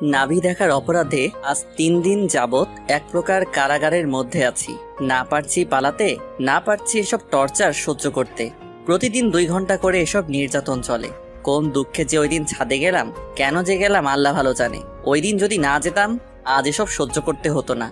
নাভি দেখার অপরাধে আজ 3 দিন যাবৎ এক প্রকার কারাগারের মধ্যে আছি। না পারছি পালাতে, না পারছি এসব টর্চার সহ্য করতে। প্রতিদিন 2 ঘন্টা করে এসব নির্যাতন চলে। কোন দুঃখে যে ওই দিন ছাদে গেলাম, কেন যে গেলাম আল্লাহ ভালো জানে। ওই দিন যদি না যেতাম আজ এসব সহ্য করতে হতো না।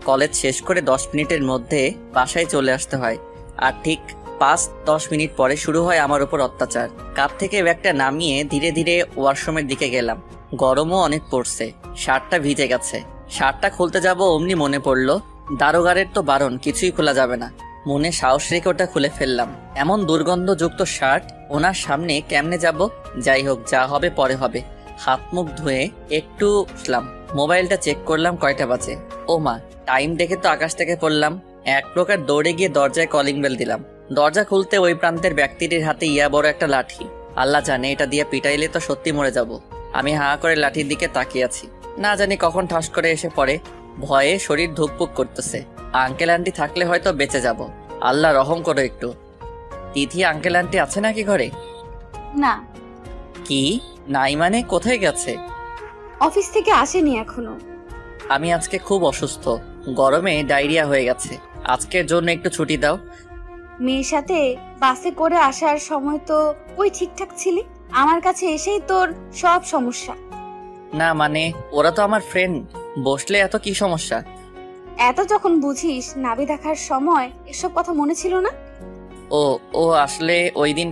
কলেজ শেষ করে 10 মিনিটের মধ্যে বাসায় চলে আসতে হয়, আর ঠিক 5-10 মিনিট পরে শুরু হয় আমার উপর অত্যাচার। কাঁধ থেকে ব্যাগটা নামিয়ে ধীরে ধীরে ওয়াশরুমের দিকে গেলাম। গরমও অনেক পড়ছে, শার্টটা ভিজে গেছে। শার্টটা খুলতে যাব অমনি মনে পড়লো দারোগারের তো বারণ, কিছুই খোলা যাবে না। মনে সাহস রেখে ওটা খুলে ফেললাম। এমন দুর্গন্ধযুক্ত শার্ট ওনার সামনে কেমনে যাব? যাই হোক, যা হবে পরে হবে। হাত মুখ ধুয়ে একটু বসলাম, মোবাইলটা চেক করলাম কয়টা বাজে। ও মা, টাইম দেখে তো আকাশ থেকে পড়লাম। এক প্রকার দৌড়ে গিয়ে দরজায় কলিং বেল দিলাম। দরজা খুলতে ওই প্রান্তের ব্যক্তিটির হাতে ইয়া বড় একটা লাঠি। আল্লাহ জানে এটা দিয়ে পিটাইলে তো সত্যি মরে যাব। আমি হাঁ করে লাঠির দিকে তাকিয়ে আছি, না জানি কখন ঠাস করে এসে পড়ে। ভয়ে শরীর ধুকপুক করতেছে। আঙ্কেল আন্টি থাকলে হয়তো বেঁচে যাব। আল্লাহ রহম করো একটু। তিথি আঙ্কেল আন্টি আছে নাকি ঘরে? না। কি নাই মানে? কোথায় গেছে? অফিস থেকে আসেনি এখনো। আমি আজকে খুব অসুস্থ, গরমে ডায়রিয়া হয়ে গেছে। আজকের জন্য একটু ছুটি দাও। মেয়ের সাথে বাসে করে আসার সময় তো ওই ঠিকঠাক ছিলি, আমার কাছে এসেই তোর সব সমস্যা। না মানে ওরা তো আমার ফ্রেন্ড, বসলে এত কি সমস্যা? এত যখন বুঝিস, নাভি দেখার সময় এসব কথা মনে ছিল না? ও ও আসলে ওই দিন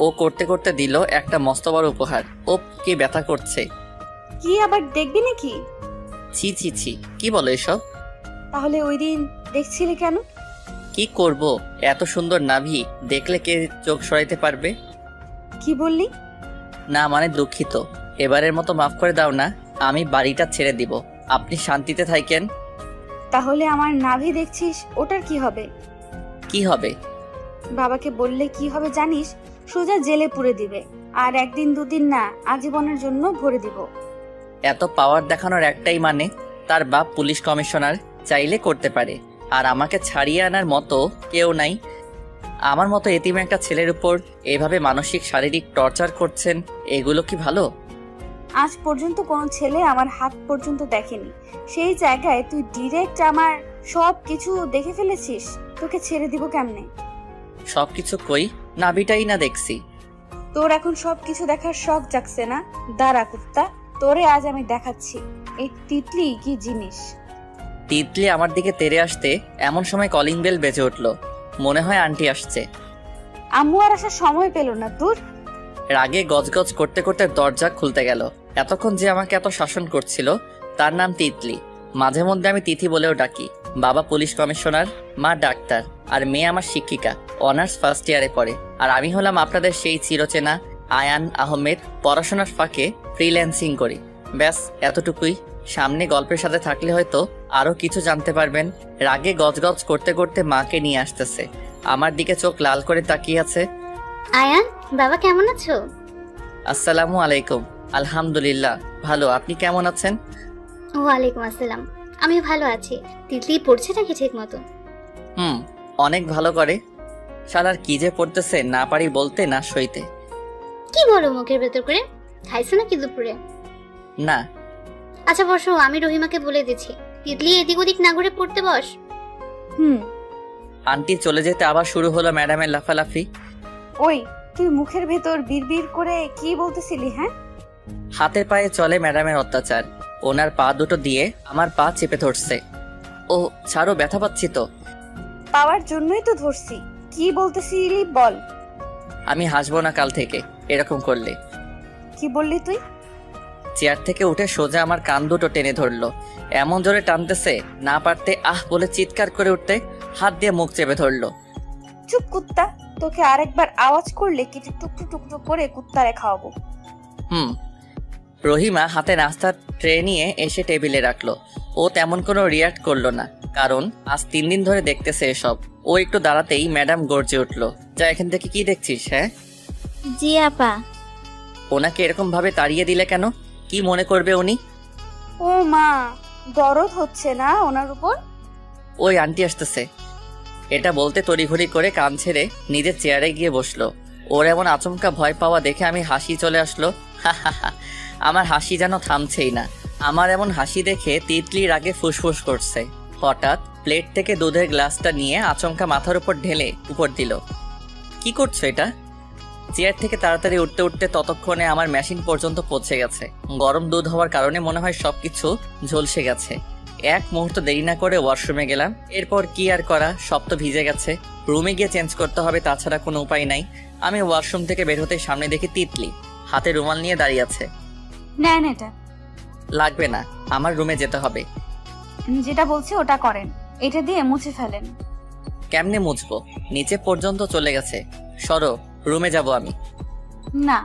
ও করতে করতে দিল একটা মস্ত বড় উপহার। ও কি ব্যথা করছে। কি আবার দেখবি নাকি? ছি ছি ছি, কি বলো এসব? তাহলে ওই দিন দেখছিলি কেন? কি করব, এত সুন্দর নাভি দেখলে কে চোখ সরাইতে পারবে? কি বললি? না মানে দুঃখিত, এবারের মতো মাফ করে দাও না। আমি বাড়িটা ছেড়ে দিব, আপনি শান্তিতে থাকেন। তাহলে আমার নাভি দেখছিস, ওটার কি হবে? কি হবে? বাবাকে বললে কি হবে জানিস? সোজা জেলে পুরে দিবে, আর 1 দিন 2 দিন না, আজীবনের জন্য ভরে দিব। এত পাওয়ার দেখানোর একটাই মানে, তার বাপ পুলিশ কমিশনার, চাইলে করতে পারে। আর আমাকে ছাড়িয়ে আনার মতো কেউ নাই। আমার মতো এতিম একটা ছেলের উপর এভাবে মানসিক শারীরিক টর্চার করছেন, এগুলো কি ভালো? আজ পর্যন্ত কোনো ছেলে আমার হাত পর্যন্ত দেখেনি, সেই জায়গায় তুই ডিরেক্ট আমার সব কিছু দেখে ফেলেছিস। তোকে ছেড়ে দিব কেমনে? সবকিছু কই, নাভিটাই না দেখছি। তোর এখন সবকিছু দেখার শখ জাগছে না? দাঁড়া কুত্তা, তোরে আজ আমি দেখাচ্ছি এই তিতলি কি জিনিস। তিতলি আমার দিকে তেড়ে আসতে এমন সময় কলিং বেল বেজে উঠল। মনে হয় আন্টি আসছে। আম্মু আর আসার সময় পেল না তোর। রাগে গজগজ করতে করতে দরজা খুলতে গেল। এতক্ষণ যে আমাকে এত শাসন করছিল তার নাম তিতলি। মাঝে মধ্যে আমি তিথি বলেও ডাকি। বাবা পুলিশ কমিশনার, মা ডাক্তার, আর মেয়ে আমার শিক্ষিকা, অনার্স ফার্স্ট ইয়ারে পড়ে। আর আমি হলাম আপনাদের সেই চিরচেনা আয়ান আহমেদ, পড়াশোনার ফাঁকে ফ্রিল্যান্সিং করি। ব্যাস এতটুকুই। সামনে গল্পের সাথে থাকলে হয়তো আরো কিছু জানতে পারবেন। রাগে গজগজ করতে করতে মাকে নিয়ে আসতেছে, আমার দিকে চোখ লাল করে তাকিয়ে আছে। আয়ান, বাবা কেমন আছো? আসসালামু আলাইকুম। আলহামদুলিল্লাহ ভালো, আপনি কেমন আছেন? ওয়ালাইকুম আসসালাম, আমি ভালো আছি। তিতলি পড়ছে নাকি ঠিক মতো? অনেক ভালো করে। শালার কি যে পড়তেছে, না পারি বলতে না সইতে। কি বলো মুখের ভেতর করে? খাইছো নাকি দুপুরে? না। আচ্ছা বসো, আমি রহিমাকে বলে দিচ্ছি। তিতলি এদিক ওদিক না ঘুরে পড়তে বস। আন্টি চলে যেতে আবার শুরু হলো ম্যাডামের লাফালাফি। ওই, তুই মুখের ভেতর বিড়বিড় করে কি বলতেছিলি? হ্যাঁ, হাতে পায়ে চলে ম্যাডামের অত্যাচার। ওনার পা দুটো দিয়ে আমার পা চেপে ধরছে। ও ছাড়ো, ব্যথা পাচ্ছি তো। পাওয়ার জন্যই তো ধরছি। কি বলতেছিলি বল। আমি হাসবো না কাল থেকে এরকম করলে। কি বললি তুই? চেয়ার থেকে উঠে সোজা আমার কান দুটো টেনে ধরলো। এমন জোরে টানতেছে, না পারতে আহ বলে চিৎকার করে উঠতে হাত দিয়ে মুখ চেপে ধরলো। চুপ কুত্তা, তোকে আরেকবার আওয়াজ করলে কেটে টুকরো টুকরো করে কুত্তারে খাওয়াবো। রহিমা হাতে নাস্তার ট্রে নিয়ে এসে টেবিলে রাখলো। ও তেমন কোনো রিয়াক্ট করলো না, কারণ আজ 3 দিন ধরে দেখতেছে এসব। ও একটু দাঁড়াতেই ম্যাডাম গর্জে উঠলো, যা এখান থেকে কি দেখছিস? হ্যাঁ জি আপা। ওনাকে এরকম ভাবে তাড়িয়ে দিলে কেন? কি মনে করবে উনি? ও মা, দরদ হচ্ছে না ওনার উপর? ওই আন্টি আসতেছে। এটা বলতে তড়িঘড়ি করে কান ছেড়ে নিজের চেয়ারে গিয়ে বসলো। ওর এমন আচমকা ভয় পাওয়া দেখে আমি হাসি চলে আসলো। আমার হাসি যেন থামছেই না। আমার এমন হাসি দেখে তিতলির আগে ফুসফুস করছে। হঠাৎ প্লেট থেকে দুধের গ্লাসটা নিয়ে আচমকা মাথার উপর ঢেলে উপর দিল। কি করছো এটা? চেয়ার থেকে তাড়াতাড়ি উঠতে উঠতে ততক্ষণে আমার মেশিন পর্যন্ত পৌঁছে গেছে। গরম দুধ হওয়ার কারণে মনে হয় সবকিছু ঝলসে গেছে। এক মুহূর্ত দেরি না করে ওয়াশরুমে গেলাম। এরপর কি আর করা, সব তো ভিজে গেছে। রুমে গিয়ে চেঞ্জ করতে হবে, তাছাড়া কোনো উপায় নাই। আমি ওয়াশরুম থেকে বের হতে সামনে দেখি তিতলি হাতে রুমাল নিয়ে দাঁড়িয়ে আছে। নেন এটা। লাগবে না, আমার রুমে যেতে হবে। যেটা বলছি ওটা করেন, এটা দিয়ে মুছে ফেলেন। কেমনে মুছবো? নিচে পর্যন্ত চলে গেছে। সরো, রুমে যাব আমি। না।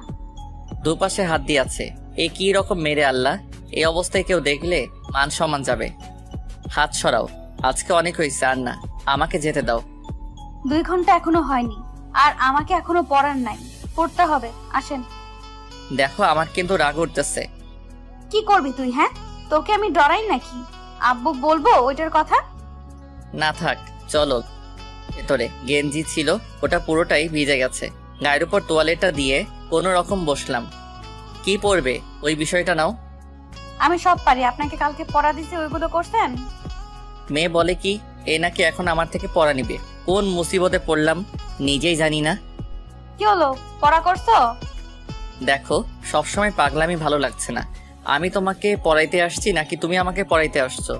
দুপাশে হাত দিয়ে আছে। এ কি রকম মেরে আল্লাহ! এই অবস্থায় কেউ দেখলে মান সম্মান যাবে। হাত সরাও, আজকে অনেক হয়েছে, আর না, আমাকে যেতে দাও। 2 ঘন্টা এখনো হয়নি, আর আমাকে এখনো পড়ার নাই, পড়তে হবে। আসেন। দেখো, আমার কিন্তু রাগ উঠতেছে। কি করবি তুই? হ্যাঁ, তোকে আমি ডরাই নাকি? আব্বু বলবো ওইটার কথা? না থাক, চলো। ভেতরে গেঞ্জি ছিল, ওটা পুরোটাই ভিজে গেছে। গায়ের উপর তোয়ালেটা দিয়ে কোনো রকম বসলাম। কি পরবে ওই বিষয়টা নাও। আমি সব পারি। আপনাকে কালকে পড়া দিছি, ওইগুলো করছেন? মেয়ে বলে কি এ নাকি এখন আমার থেকে পড়া নিবে। কোন মুসিবতে পড়লাম নিজেই জানি না। কি হলো, পড়া করছো? দেখো, সবসময় পাগলামি ভালো লাগছে না। আমি তোমাকে পড়াইতে আসছি নাকি তুমি আমাকে পড়াইতে আসছো?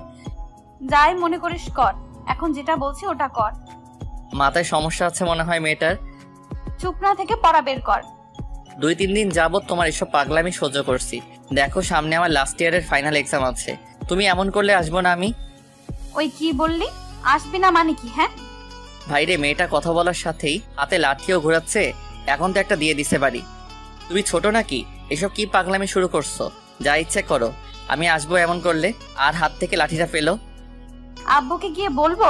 যাই মনে করিস কর, এখন যেটা বলছি ওটা কর। মাথায় সমস্যা আছে মনে হয় মেয়েটার। চুপ না থেকে পড়া বের কর। 2-3 দিন যাবত তোমার এসব পাগলামি সহ্য করছি। দেখো, সামনে আমার লাস্ট ইয়ারের ফাইনাল এক্সাম আছে। তুমি এমন করলে আসবো না আমি? ওই কি বললি? আসবি না মানে কি? হ্যাঁ, ভাইরে, মেয়েটা কথা বলার সাথেই হাতে লাঠিও ঘোরাচ্ছে। এখন তো একটা দিয়ে দিছে বাড়ি। তুমি ছোট নাকি? এসব কি পাগলামি শুরু করছো? যা ইচ্ছে করো, আমি আসবো এমন করলে। আর হাত থেকে লাঠিটা ফেলো। আব্বুকে গিয়ে বলবো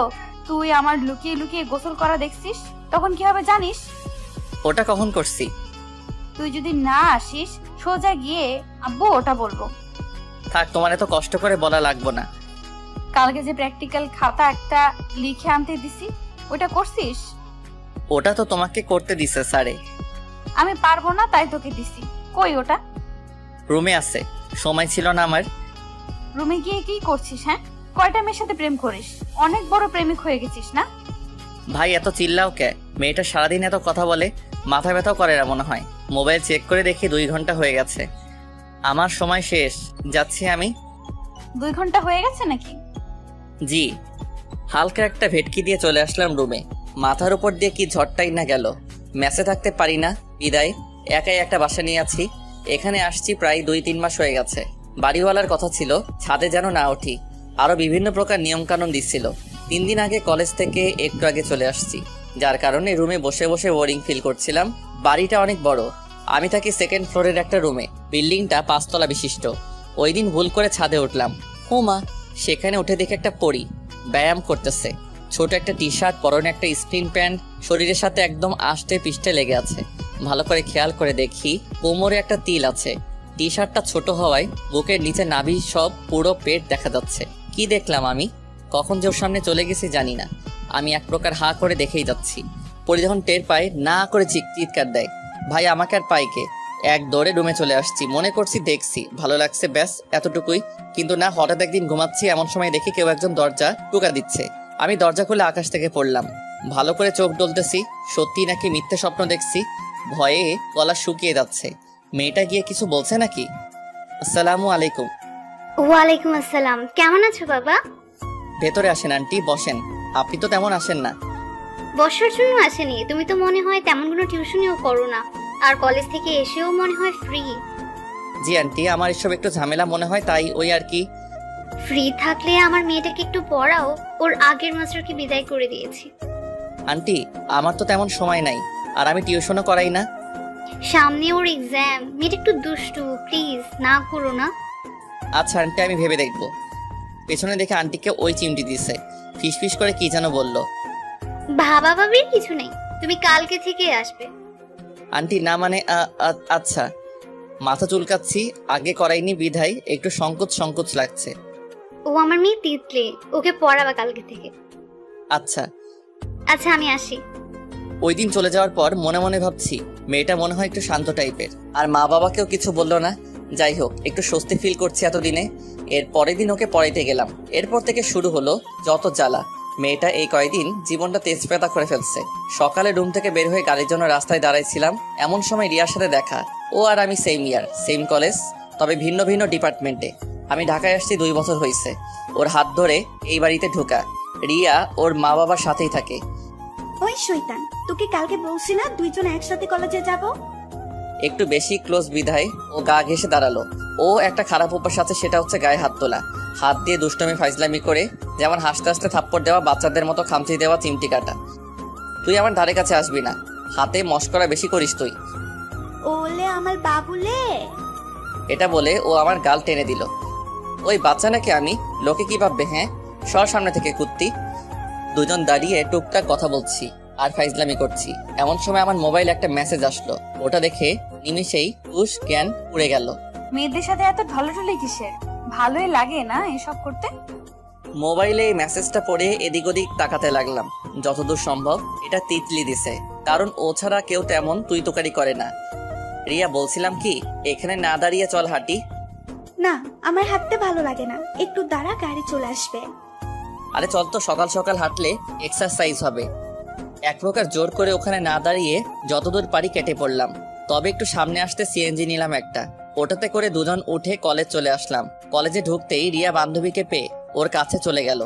তুই আমার লুকিয়ে লুকিয়ে গোসল করা দেখছিস, তখন কি হবে জানিস? ওটা কখন করছি? তুই যদি না আসিস সোজা গিয়ে আব্বু ওটা বলবো। থাক, তোমার এত কষ্ট করে বলা লাগবো না। কালকে যে প্র্যাকটিক্যাল খাতা একটা লিখে আনতে দিছি, ওটা করছিস? ওটা তো তোমাকে করতে দিছে স্যারে। আমি পারবো না তাই তোকে দিছি। কই ওটা? রুমে আছে, সময় ছিল না আমার। রুমে গিয়ে কি করছিস? হ্যাঁ, কয়টা মেয়ের সাথে প্রেম করিস? অনেক বড় প্রেমিক হয়ে গেছিস না? ভাই, এত চিল্লাও কে? মেয়েটা সারাদিন এত কথা বলে, মাথা ব্যথাও করে না মনে হয়। মোবাইল চেক করে দেখি 2 ঘন্টা হয়ে গেছে। আমার সময় শেষ, যাচ্ছি আমি। 2 ঘন্টা হয়ে গেছে নাকি? জি। হালকা একটা ভেটকি দিয়ে চলে আসলাম রুমে। মাথার উপর দিয়ে কি ঝড়টাই না গেল। মেসে থাকতে পারি না, বিদায়। একাই একটা বাসা নিয়ে আছি। এখানে আসছি প্রায় 2-3 মাস হয়ে গেছে। বাড়িওয়ালার কথা ছিল ছাদে যেন না উঠি। আরো বিভিন্ন প্রকার নিয়মকানুন দিচ্ছিল। 3 দিন আগে কলেজ থেকে একটু আগে চলে আসছি, যার কারণে রুমে বসে বসে বোরিং ফিল করছিলাম। বাড়িটা অনেক বড়। আমি থাকি 2nd ফ্লোরের একটা রুমে। বিল্ডিংটা 5 তলা বিশিষ্ট। ওই দিন ভুল করে ছাদে উঠলাম। মা, সেখানে উঠে দেখে একটা পরী ব্যায়াম করতেছে। ছোট একটা টি শার্ট, পরনে একটা স্ক্রিন প্যান্ট, শরীরের সাথে একদম আষ্টে পিষ্টে লেগে আছে। ভালো করে খেয়াল করে দেখি কোমরে একটা তিল আছে। টি শার্টটা ছোট হওয়ায় বুকের নিচে নাভি সব পুরো পেট দেখা যাচ্ছে। কি দেখলাম আমি? কখন যে ওর সামনে চলে গেছি জানি না। আমি এক প্রকার হা করে দেখেই যাচ্ছি। পরি যখন টের পায়, না করে চিৎকার দেয়। ভাই, আমাকে আর পাইকে। এক দৌড়ে রুমে চলে আসছি। মনে করছি দেখছি, ভালো লাগছে, ব্যাস এতটুকুই। কিন্তু না, হঠাৎ একদিন ঘুমাচ্ছি, এমন সময় দেখি কেউ একজন দরজা টোকা দিচ্ছে। আমি দরজা খুলে আকাশ থেকে পড়লাম। ভালো করে চোখ ডলতেছি, সত্যি নাকি মিথ্যে স্বপ্ন দেখছি। ভয়ে গলা শুকিয়ে যাচ্ছে। মেয়েটা গিয়ে কিছু বলছে নাকি? আসসালামু আলাইকুম। ওয়ালাইকুম আসসালাম। কেমন আছো বাবা? ভেতরে আসেন আন্টি, বসেন। আপনি তো তেমন আসেন না। বসার জন্য আসেনি, তুমি তো মনে হয় তেমন কোনো টিউশনিও করো না, আর কলেজ থেকে এসেও মনে হয় ফ্রি। জি আন্টি, আমার এসব একটু ঝামেলা মনে হয়, তাই ওই আর কি। ফ্রি থাকলে আমার মেয়েটাকে একটু পড়াও, ওর আগের মাস্টারকে বিদায় করে দিয়েছি। আন্টি, আমার তো তেমন সময় নাই, আর আমি টিউশনও করাই না। সামনে ওর এক্সাম, মেয়েটা একটু দুষ্টু, প্লিজ না করো না। আচ্ছা আন্টি, আমি ভেবে দেখবো। পেছনে দেখে আন্টিকে ওই চিমটি দিছে। ফিসফিস করে কি যেন বললো। ভাবা ভাবির কিছু নেই, তুমি কালকে থেকে আসবে। আন্টি না মানে আচ্ছা। মাথা চুলকাচ্ছি, আগে করাইনি বিধায় একটু সংকোচ লাগছে। ও আমার মেয়ে তিতলি, ওকে পড়াবা কালকে থেকে। আচ্ছা আচ্ছা, আমি আসি। ওই দিন চলে যাওয়ার পর মনে মনে ভাবছি মেয়েটা মনে হয় একটু শান্ত টাইপের, আর মা বাবাকেও কিছু বললো না। যাই হোক, একটু স্বস্তি ফিল করছি এতদিনে। এর পরের দিন ওকে পড়াইতে গেলাম। এরপর থেকে শুরু হলো যত জ্বালা। মেয়েটা এই কয়দিন জীবনটা তেজপাতা করে ফেলছে। সকালে রুম থেকে বের হয়ে গাড়ির জন্য রাস্তায় দাঁড়াইছিলাম, এমন সময় রিয়ার সাথে দেখা। ও আর আমি সেম ইয়ার, সেম কলেজ, তবে ভিন্ন ভিন্ন ডিপার্টমেন্টে। আমি ঢাকায় আসছি 2 বছর হয়েছে। ওর হাত ধরে এই বাড়িতে ঢোকা। রিয়া ওর মা বাবার সাথেই থাকে। ওই শয়তান, তোকে কালকে বলছি না দুইজন একসাথে কলেজে যাব? একটু বেশি ক্লোজ বিধায় ও গা ঘেসে দাঁড়ালো। ও একটা খারাপ অভ্যাস আছে, সেটা হচ্ছে গায়ে হাত তোলা। হাত দিয়ে দুষ্টমি ফাইজলামি করে, যেমন হাসতে হাসতে থাপ্পড় দেওয়া, বাচ্চাদের মতো খামচি দেওয়া, চিমটি কাটা। তুই আমার ধারে কাছে আসবি না, হাতে মশকরা বেশি করিস তুই। ওলে আমার বাবুলে। এটা বলে ও আমার গাল টেনে দিল। ওই বাচ্চা নাকি আমি? লোকে কি ভাববে? হ্যাঁ, সর সামনে থেকে কুত্তি। দুজন দাঁড়িয়ে টুকটাক কথা বলছি আর ফাইজলামি করছি। এমন সময় আমার মোবাইলে একটা মেসেজ আসলো। ওটা দেখে নিমেষেই হুশ জ্ঞান উড়ে গেল। মেয়েদের সাথে এত ঢলাঢলি কিসের? ভালোই লাগে না এসব করতে? মোবাইলে এই মেসেজটা পড়ে এদিক ওদিক তাকাতে লাগলাম। যতদূর সম্ভব এটা তিতলি দিছে, কারণ ও ছাড়া কেউ তেমন তুই তোকারি করে না। রিয়া, বলছিলাম কি, এখানে না দাঁড়িয়ে চল হাঁটি। না, আমার হাঁটতে ভালো লাগে না, একটু দাঁড়া, গাড়ি চলে আসবে। আরে চল তো, সকাল সকাল হাঁটলে এক্সারসাইজ হবে। এক প্রকার জোর করে ওখানে না দাঁড়িয়ে যতদূর পারি কেটে পড়লাম। তবে একটু সামনে আসতে সিএনজি নিলাম একটা। ওটাতে করে দুজন উঠে কলেজ চলে আসলাম। কলেজে ঢুকতেই রিয়া বান্ধবীকে পেয়ে ওর কাছে চলে গেল।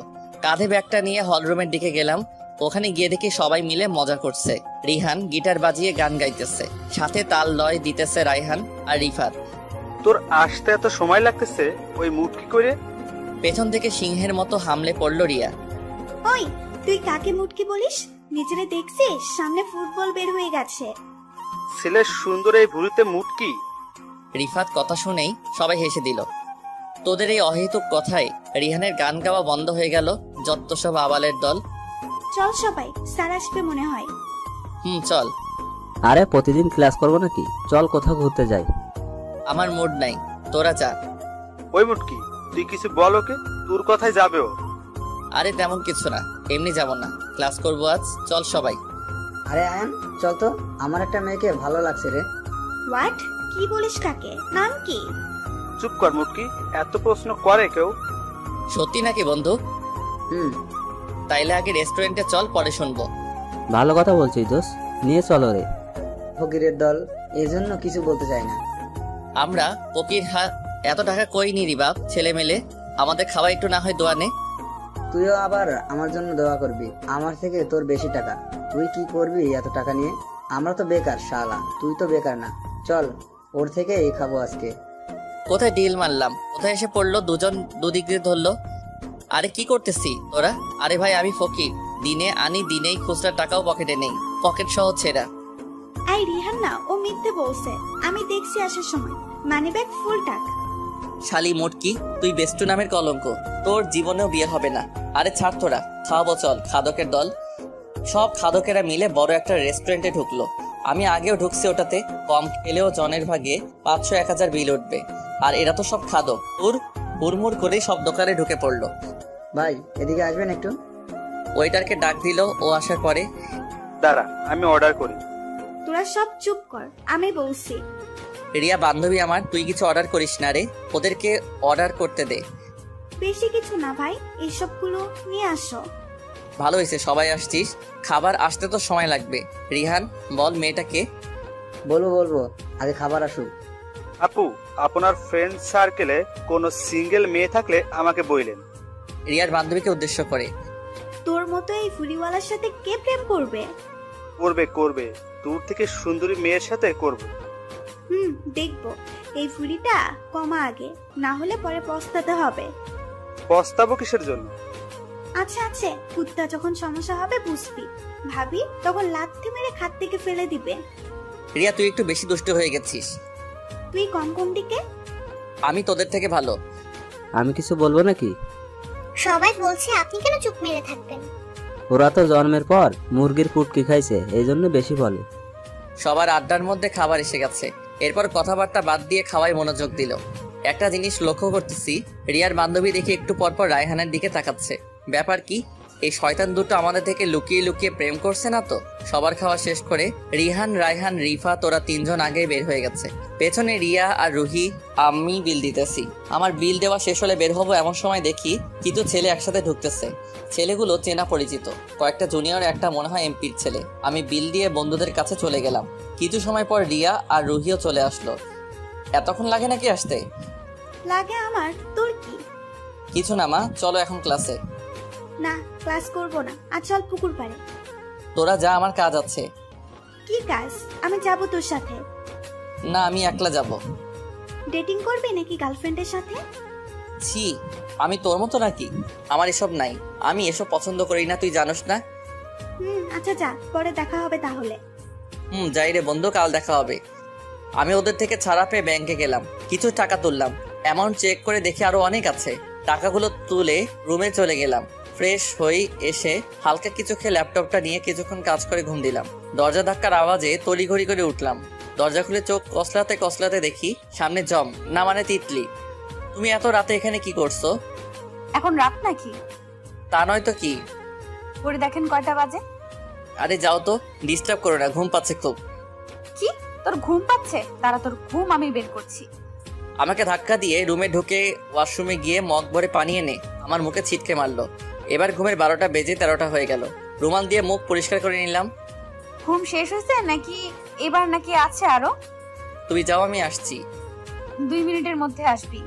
কাঁধে ব্যাগটা নিয়ে হলরুমের দিকে গেলাম। ওখানে গিয়ে দেখি সবাই মিলে মজা করছে। রিহান গিটার বাজিয়ে গান গাইতেছে, সাথে তাল লয় দিতেছে রায়হান আর রিফাত। তোর আসতে এত সময় লাগতেছে, ওই মুড কি করে? পেছন থেকে সিংহের মতো হামলে পড়লো রিয়া। ওই, তুই কাকে মুটকি বলিস? নিজেরে দেখছিস? সামনে ফুটবল বের হয়ে গেছে। ছেলের সুন্দর এই ভুড়িতে মুড কি? রিফাত কথা শুনেই সবাই হেসে দিল। তোদের এই অহেতুক কথায় রিহানের গান গাওয়া বন্ধ হয়ে গেল। যত সব আবালের দল। চল সবাই, স্যার আসবে মনে হয়। চল। আরে প্রতিদিন ক্লাস করবো নাকি? চল কোথাও ঘুরতে যাই। আমার মুড নাই, তোরা যা। ওই মুড কি? তুই কিছু বল ওকে, তোর কথাই যাবে ও। আরে তেমন কিছু না, এমনি যাব না, ক্লাস করবো আজ। চল সবাই। আরে আয়ান, চল তো, আমার একটা মেয়েকে ভালো লাগছে রে। হোয়াট? কি বলিস কাকে? নাম কি? চুপ কর মুটকি, এত প্রশ্ন করে কেউ? সত্যি নাকি বন্ধু? হুম। তাইলে আগে রেস্টুরেন্টে চল, পরে শুনবো। ভালো কথা বলছিস দোষ, নিয়ে চলো রে। ফকিরের দল, এই জন্য কিছু বলতে চাই না। আমরা ফকির এত টাকা কই নি রে বাপ, ছেলে মেলে আমাদের খাওয়া একটু না হয় দোয়া নে। তুইও আবার আমার জন্য দোয়া করবি। আমার থেকে তোর বেশি টাকা, তুই কি করবি এত টাকা নিয়ে? আমরা তো বেকার শালা, তুই তো বেকার না। চল, ওর থেকে এই খাবো আজকে। কোথায় ডিল মারলাম, কোথায় এসে পড়লো, দুজন দুদিক দিয়ে ধরলো। আরে কি করতেছি তোরা? আরে ভাই, আমি ফকির, দিনে আনি দিনেই খুচরা টাকাও পকেটে নেই, পকেট সহ ছেঁড়া। এই রিহান না, ও মিথ্যে বলছে, আমি দেখছি আসার সময় মানি ব্যাগ ফুল টাকা। শালি মোটকি, তুই বেষ্টু নামের কলঙ্ক, তোর জীবনেও বিয়ে হবে না। আরে ছাড় তোরা, খাওয়াবো চল। খাদকের দল, সব খাদকেরা মিলে বড় একটা রেস্টুরেন্টে ঢুকলো। আমি আগেও ঢুকছি ওটাতে। কম খেলেও জনের ভাগে 500-1000 বিল উঠবে। আর এরা তো সব খাদক, হুড়মুড় করেই সব দোকানে ঢুকে পড়লো। ভাই, এদিকে আসবেন একটু। ওয়েটারকে ডাক দিল। ও আসার পরে, দাঁড়া, আমি অর্ডার করি। তোরা সব চুপ কর, আমি বলছি। রিয়া বান্ধবী আমার, তুই কিছু অর্ডার করিস না রে, ওদেরকে অর্ডার করতে দে। বেশি কিছু না ভাই, এইসবগুলো নিয়ে আসো। ভালো হয়েছে সবাই আসছিস, খাবার আসতে তো সময় লাগবে। রিহান, বল মেয়েটাকে। বলবো, আগে খাবার আসুক। আপু, আপনার ফ্রেন্ড সার্কেলে কোনো সিঙ্গেল মেয়ে থাকলে আমাকে বললেন। রিয়ার বান্ধবীকে উদ্দেশ্য করে, তোর মতো এই ফুলিওয়ালার সাথে কে প্রেম করবে? করবে, দূর থেকে সুন্দরী মেয়ের সাথে করবে। দেখবো। এই ফুলিটা কমা আগে, না হলে পরে পস্তাতে হবে। পস্তাবো কিসের জন্য? আচ্ছা আছে, কুত্তা যখন সমস্যা হবে বুঝবি। ভাবি তখন লাথি মেরে খাট থেকে ফেলে দিবে। রিয়া, তুই একটু বেশি দুষ্ট হয়ে গেছিস। তুই কোন দিকে? আমি তোদের থেকে ভালো। আমি কিছু বলবো নাকি? সবাই বলছে, আপনি কেন চুপ মেরে থাকবেন? ওরা তো জন্মের পর মুরগির পুটকি খাইছে, এই জন্য বেশি বলে। সবার আড্ডার মধ্যে খাবার এসে গেছে। এরপর কথাবার্তা বাদ দিয়ে খাওয়ায় মনোযোগ দিল। একটা জিনিস লক্ষ্য করতেছি, রিয়ার বান্ধবী দেখে একটু পরপর রায়হানের দিকে তাকাচ্ছে। ব্যাপার কি? এই শয়তান দুটো আমাদের থেকে লুকিয়ে লুকিয়ে প্রেম করছে না তো? সবার খাওয়া শেষ করে রিহান, রায়হান, রিফা তোরা তিনজন আগেই বের হয়ে গেছে। পেছনে রিয়া আর রুহি। আমি বিল দিতেছি। আমার বিল দেওয়া শেষ হলে বের হবো এমন সময় দেখি কিছু ছেলে একসাথে ঢুকতেছে। ছেলেগুলো চেনা পরিচিত, কয়েকটা জুনিয়র, একটা মনে হয় এমপির ছেলে। আমি বিল দিয়ে বন্ধুদের কাছে চলে গেলাম। কিছু সময় পর রিয়া আর রুহিও চলে আসলো। এতক্ষণ লাগে নাকি আসতে? লাগে আমার, তোর কি? কিছু না মা, চলো এখন ক্লাসে। না, ক্লাস করব না, আজ চল পুকুর পাড়ে। তোরা যা, আমার কাজ আছে। কি কাজ? আমি যাব তোর সাথে। না, আমি একলা যাব। ডেটিং করবি নাকি গার্লফ্রেন্ডের সাথে? ছি, আমি তোর মতো নাকি? আমার এসব নাই, আমি এসব পছন্দ করি না, তুই জানোস না? আচ্ছা যা, পরে দেখা হবে তাহলে। যাই রে বন্ধু, কাল দেখা হবে। আমি ওদের থেকে ছাড়া পেয়ে ব্যাংকে গেলাম, কিছু টাকা তুললাম। অ্যামাউন্ট চেক করে দেখি আরো অনেক আছে। টাকাগুলো তুলে রুমে চলে গেলাম। ফ্রেশ হয়ে এসে হালকা কিছু খেয়ে ল্যাপটপটা নিয়ে কিছুক্ষণ কাজ করে ঘুম দিলাম। দরজা ধাক্কার আওয়াজে তড়িঘড়ি করে উঠলাম। দরজা খুলে চোখ কসলাতে কসলাতে দেখি সামনে জম, না মানে তিতলি। তুমি এত রাতে এখানে কি করছো? এখন রাত নাকি? তা নয় তো কি। পরে দেখেন কয়টা বাজে। আরে যাও তো, ডিস্টার্ব করো না, ঘুম পাচ্ছে খুব। কি, তোর ঘুম পাচ্ছে? তারা তোর ঘুম আমি বের করছি। আমাকে ধাক্কা দিয়ে রুমে ঢুকে ওয়াশরুমে গিয়ে মগ ভরে পানি এনে আমার মুখে ছিটকে মারলো। এবার ঘুমের 12টা বেজে 13টা হয়ে গেল। রুমাল দিয়ে মুখ পরিষ্কার করে নিলাম। ঘুম শেষ হয়েছে নাকি এবার নাকি আছে আরো? তুমি যাও, আমি আসছি। 2 মিনিটের মধ্যে আসবি।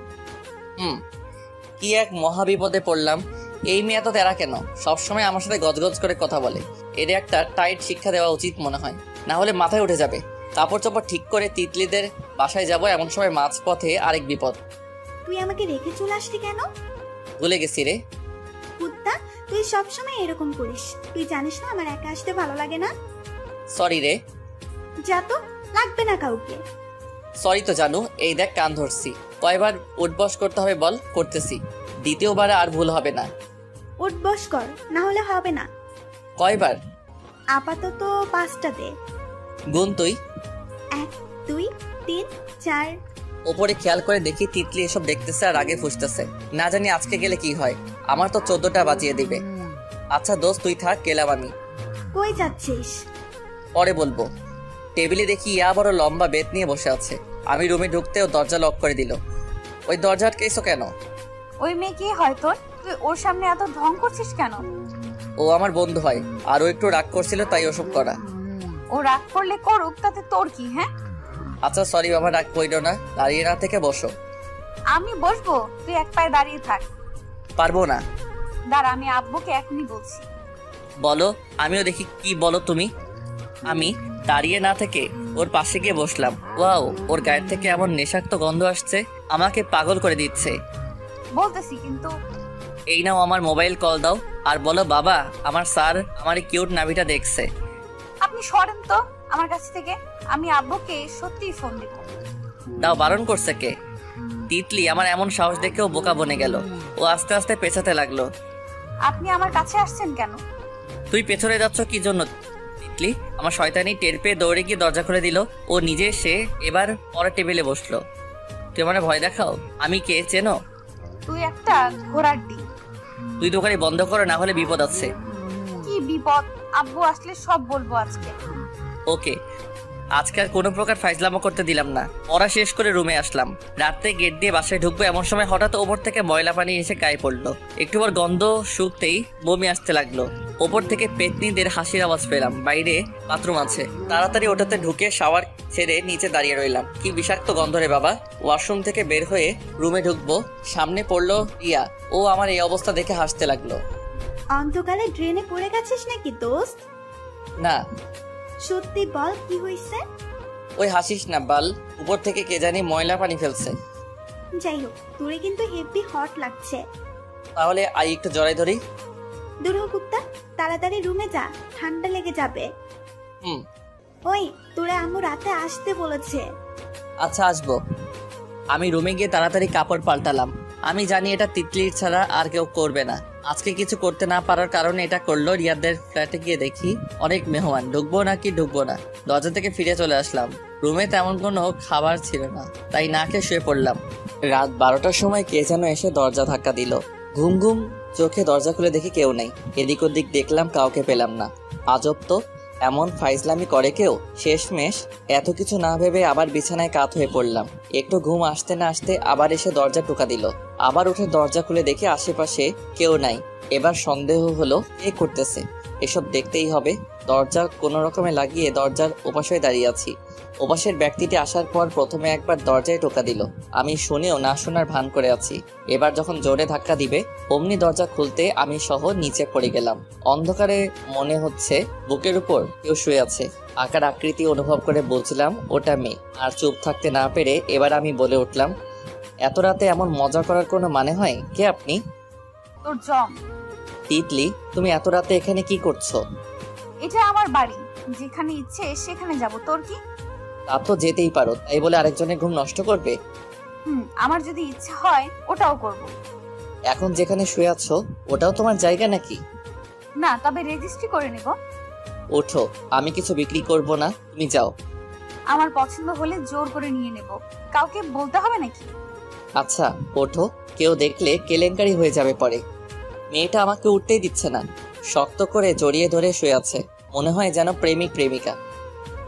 কি এক মহাবিপদে পড়লাম। এই মেয়ে তো তেরা কেন? সবসময় আমার সাথে গজগজ করে কথা বলে। এর একটা টাইট শিক্ষা দেওয়া উচিত মনে হয়, না হলে মাথায় উঠে যাবে। কাপড় চোপড় ঠিক করে তিতলিদের বাসায় যাব, এমন সময় মাঝপথে আরেক বিপদ। তুই আমাকে রেখে চলে আসলি কেন? ভুলে গেছি রে। কুত্তা, তুই সবসময় এরকম করিস। তুই জানিস না আমার একা আসতে ভালো লাগে না? সরি রে। যা তো, লাগবে না কাউকে। সরি তো জানু, এই দেখ কান ধরছি। কয়বার উঠবস করতে হবে বল? করতেছি। দ্বিতীয়বার আর ভুল হবে না। উঠ বস কর, না হলে হবে না। কয়বার? আপাতত 5টা দে। গুণ তুই। 1 2 3 4। ওপরে খেয়াল করে দেখি তিতলি এসব দেখতেছে আর আগে ফুসতেছে। না জানি আজকে গেলে কি হয়, আমার তো 14টা বাজিয়ে দিবে। আচ্ছা দোস্ত, তুই থাক, গেলাম আমি। কই যাচ্ছিস? পরে বলবো। টেবিলে দেখি ইয়া বড় লম্বা বেত নিয়ে বসে আছে। আমি রুমে ঢুকতেও দরজা লক করে দিল। ওই দরজা আটকেছো কেন? ওই মেয়ে কি হয় তোর? তুই ওর সামনে এত ঢং করছিস কেন? ও আমার বন্ধু হয়, আর ও একটু রাগ করছিল তাই ওসব করা। ও রাগ করলে করুক, তাতে তোর কি? হ্যাঁ আচ্ছা সরি বাবা, রাগ কইরো না, দাঁড়িয়ে না থেকে বসো। আমি বসবো, তুই এক পায়ে দাঁড়িয়ে থাক। পারবো না। দাঁড়া, আমি আব্বুকে এখনই বলছি। বলো, আমিও দেখি কি বলো তুমি। আমি দাঁড়িয়ে না থেকে ওর পাশে গিয়ে বসলাম। ওয়াও, ওর গায়ের থেকে এমন নেশাক্ত গন্ধ আসছে, আমাকে পাগল করে দিচ্ছে। বলতেছি কিন্তু। এই নাও আমার মোবাইল, কল দাও আর বলো বাবা, আমার স্যার আমার এই কিউট নাভিটা দেখছে। আপনি সরেন তো আমার কাছ থেকে, আমি আব্বুকে সত্যিই ফোন দিব। দাও, বারণ করছে কে? তিতলি আমার এমন সাহস দেখেও বোকা বনে গেল। ও আস্তে আস্তে পেছাতে লাগলো। আপনি আমার কাছে আসছেন কেন? তুই পেছনে যাচ্ছ কি জন্য? তিতলি আমার শয়তানি টের পেয়ে দৌড়ে গিয়ে দরজা খুলে দিল। ও নিজে এসে এবার পরের টেবিলে বসলো। তুই আমার ভয় দেখাও? আমি কে চেনো? তুই একটা ঘোড়ার ডিম। তুই দোকানি বন্ধ করো, না হলে বিপদ আছে। কি বিপদ? আব্বু আসলে সব বলবো আজকে। ওকে, আজকে আর কোনো প্রকার ফাইজলামো করতে দিলাম না। পড়া শেষ করে রুমে আসলাম। রাতে গেট দিয়ে বাসায় ঢুকবো এমন সময় হঠাৎ ওপর থেকে ময়লা পানি এসে গায়ে পড়লো। একটু পর গন্ধ শুকতেই বমি আসতে লাগলো। ওপর থেকে পেতনিদের হাসির আওয়াজ পেলাম। বাইরে বাথরুম আছে। তাড়াতাড়ি ওটাতে ঢুকে শাওয়ার ছেড়ে নিচে দাঁড়িয়ে রইলাম। কি বিষাক্ত গন্ধ রে বাবা। ওয়াশরুম থেকে বের হয়ে রুমে ঢুকবো, সামনে পড়লো রিয়া। ও আমার এই অবস্থা দেখে হাসতে লাগলো। অন্ধকারে ড্রেনে পড়ে গেছিস নাকি দোস্ত? না। সত্যি বল, কি হয়েছে? ওই হাসিস না বাল, উপর থেকে কে জানি ময়লা পানি ফেলছে। যাই হোক, তোরে কিন্তু হেভি হট লাগছে। তাহলে আই একটু জড়াই ধরি। দূর হ কুত্তা, তাড়াতাড়ি রুমে যা, ঠান্ডা লেগে যাবে। ওই, তোরে আম্মু রাতে আসতে বলেছে। আচ্ছা আসবো। আমি রুমে গিয়ে তাড়াতাড়ি কাপড় পাল্টালাম। আমি জানি এটা তিতলির ছাড়া আর কেউ করবে না। আজকে কিছু করতে না পারার কারণে এটা করলো। রিয়াদের ফ্ল্যাটে গিয়ে দেখি অনেক মেহমান। ঢুকবো নাকি ঢুকবো না, দরজা থেকে ফিরে চলে আসলাম। রুমে তেমন কোনো খাবার ছিল না, তাই না খেয়ে শুয়ে পড়লাম। রাত 12টার সময় কে যেন এসে দরজা ধাক্কা দিল। ঘুম ঘুম চোখে দরজা খুলে দেখি কেউ নেই। এদিক ওদিক দেখলাম, কাউকে পেলাম না। আজব তো, এমন ফাইজলামি করে কেউ? শেষমেশ এত কিছু না ভেবে আবার বিছানায় কাত হয়ে পড়লাম। একটু ঘুম আসতে না আসতে আবার এসে দরজা টোকা দিল। আবার উঠে দরজা খুলে দেখি আশেপাশে কেউ নাই। এবার সন্দেহ হলো কে করতেছে। এসব দেখতেই হবে। দরজা কোনো রকমে লাগিয়ে দরজার ওপাশে দাঁড়িয়ে আছি। ওপাশের ব্যক্তিটি আসার পর প্রথমে একবার দরজায় টোকা দিল। আমি শুনেও না শোনার ভান করে আছি। এবার যখন জোরে ধাক্কা দিবে অমনি দরজা খুলতে আমি সহ নিচে পড়ে গেলাম। অন্ধকারে মনে হচ্ছে বুকের উপর কেউ শুয়ে আছে। আকার আকৃতি অনুভব করে বলছিলাম ওটা মেয়ে। আর চুপ থাকতে না পেরে এবার আমি বলে উঠলাম, এত রাতে এমন মজা করার কোনো মানে হয়? কে আপনি? তোর জম। তিতলি, তুমি এত রাতে এখানে কি করছো? এটা আমার বাড়ি, যেখানে ইচ্ছে সেখানে যাব, তোর কি? তা তো যেতেই পারো, তাই বলে আরেকজনের ঘুম নষ্ট করবে? আমার যদি ইচ্ছে হয় ওটাও করব। এখন যেখানে শুয়ে আছো ওটাও তোমার জায়গা নাকি? না, তবে রেজিস্ট্রি করে নেব। ওঠো, আমি কিছু বিক্রি করব না, তুমি যাও। আমার পছন্দ হলে জোর করে নিয়ে নেব, কাউকে বলতে হবে নাকি? আচ্ছা ওঠো, কেউ দেখলে কেলেঙ্কারি হয়ে যাবে পরে। মেয়েটা আমাকে উঠতেই দিচ্ছে না, শক্ত করে জড়িয়ে ধরে শুয়ে আছে, মনে হয় যেন প্রেমিক প্রেমিকা।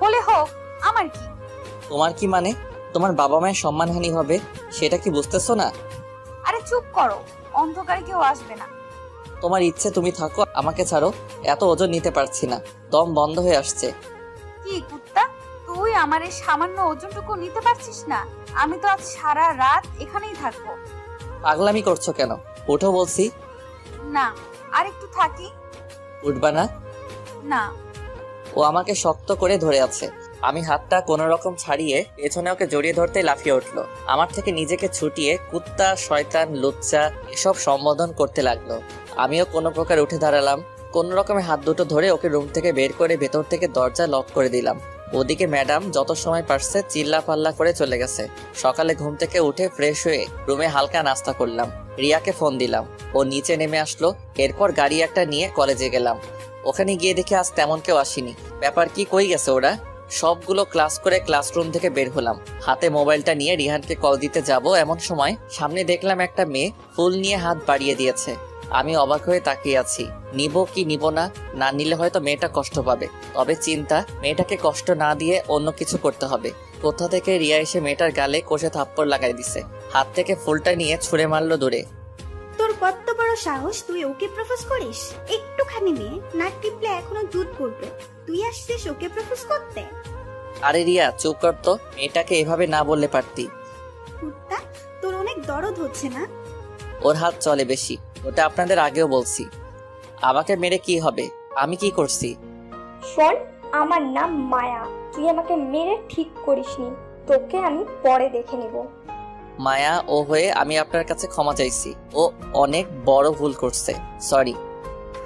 বলে হোক, আমার কি? তোমার কি মানে? তোমার বাবা মায়ের সম্মানহানি হবে, সেটা কি বুঝতেছো না? আরে চুপ করো, অন্ধকারে কেউ আসবে না। তোমার ইচ্ছে তুমি থাকো, আমাকে ছাড়ো। এত ওজন নিতে পারছি না, দম বন্ধ হয়ে আসছে। কি কুত্তা, তুই আমার এই সামান্য ওজনটুকু নিতে পারছিস না? আমি তো আজ সারা রাত এখানেই থাকবো। পাগলামি করছো কেন? ওঠো বলছি। না, আর একটু থাকি। উঠবা না? না। ও আমাকে শক্ত করে ধরে আছে। আমি হাতটা কোনো রকম ছাড়িয়ে পেছনে ওকে জড়িয়ে ধরতে লাফিয়ে উঠলো। আমার থেকে নিজেকে ছুটিয়ে কুত্তা, শয়তান, লুচ্চা এসব সম্বোধন করতে লাগলো। আমিও কোনো প্রকার উঠে দাঁড়ালাম। কোনো রকমে হাত দুটো ধরে ওকে রুম থেকে বের করে ভেতর থেকে দরজা লক করে দিলাম। ওদিকে ম্যাডাম যত সময় পারছে চিল্লা পাল্লা করে চলে গেছে। সকালে ঘুম থেকে উঠে ফ্রেশ হয়ে রুমে হালকা নাস্তা করলাম। রিয়াকে ফোন দিলাম, ও নিচে নেমে আসলো। এরপর গাড়ি একটা নিয়ে কলেজে গেলাম। ওখানে গিয়ে দেখে আজ তেমন কেউ আসেনি। ব্যাপার কি, কই গেছে ওরা? সবগুলো ক্লাস করে ক্লাসরুম থেকে বের হলাম। হাতে মোবাইলটা নিয়ে রিহানকে কল দিতে যাব, এমন সময় সামনে দেখলাম একটা মেয়ে ফুল নিয়ে হাত বাড়িয়ে দিয়েছে। আমি অবাক হয়ে তাকিয়ে আছি। নিব কি নিব না, না নিলে হয়তো মেয়েটা কষ্ট পাবে। তবে চিন্তা, মেয়েটাকে কষ্ট না দিয়ে অন্য কিছু করতে হবে। কোথা থেকে রিয়া এসে মেয়েটার গালে কষে থাপ্পড় লাগাই দিছে। হাত থেকে ফুলটা নিয়ে ছুঁড়ে মারলো দূরে। তোর কত বড় সাহস, তুই ওকে প্রপোজ করিস? একটুখানি মেয়ে, নাক টিপলে এখনো দুধ পড়বে, তুই আসছিস ওকে প্রপোজ করতে? আরে রিয়া চুপ কর তো, মেয়েটাকে এভাবে না বললে পারতি। কুত্তা, তোর অনেক দরদ হচ্ছে না? ওর হাত চলে বেশি, ওটা আপনাদের আগেও বলছি। আমাকে মেরে কি হবে? আমি কি করছি? শোন, আমার নাম মায়া, তুই আমাকে মেরে ঠিক করিসনি, তোকে আমি পরে দেখে নেব। মায়া ও হয়ে আমি আপনার কাছে ক্ষমা চাইছি। ও অনেক বড় ভুল করছে, সরি।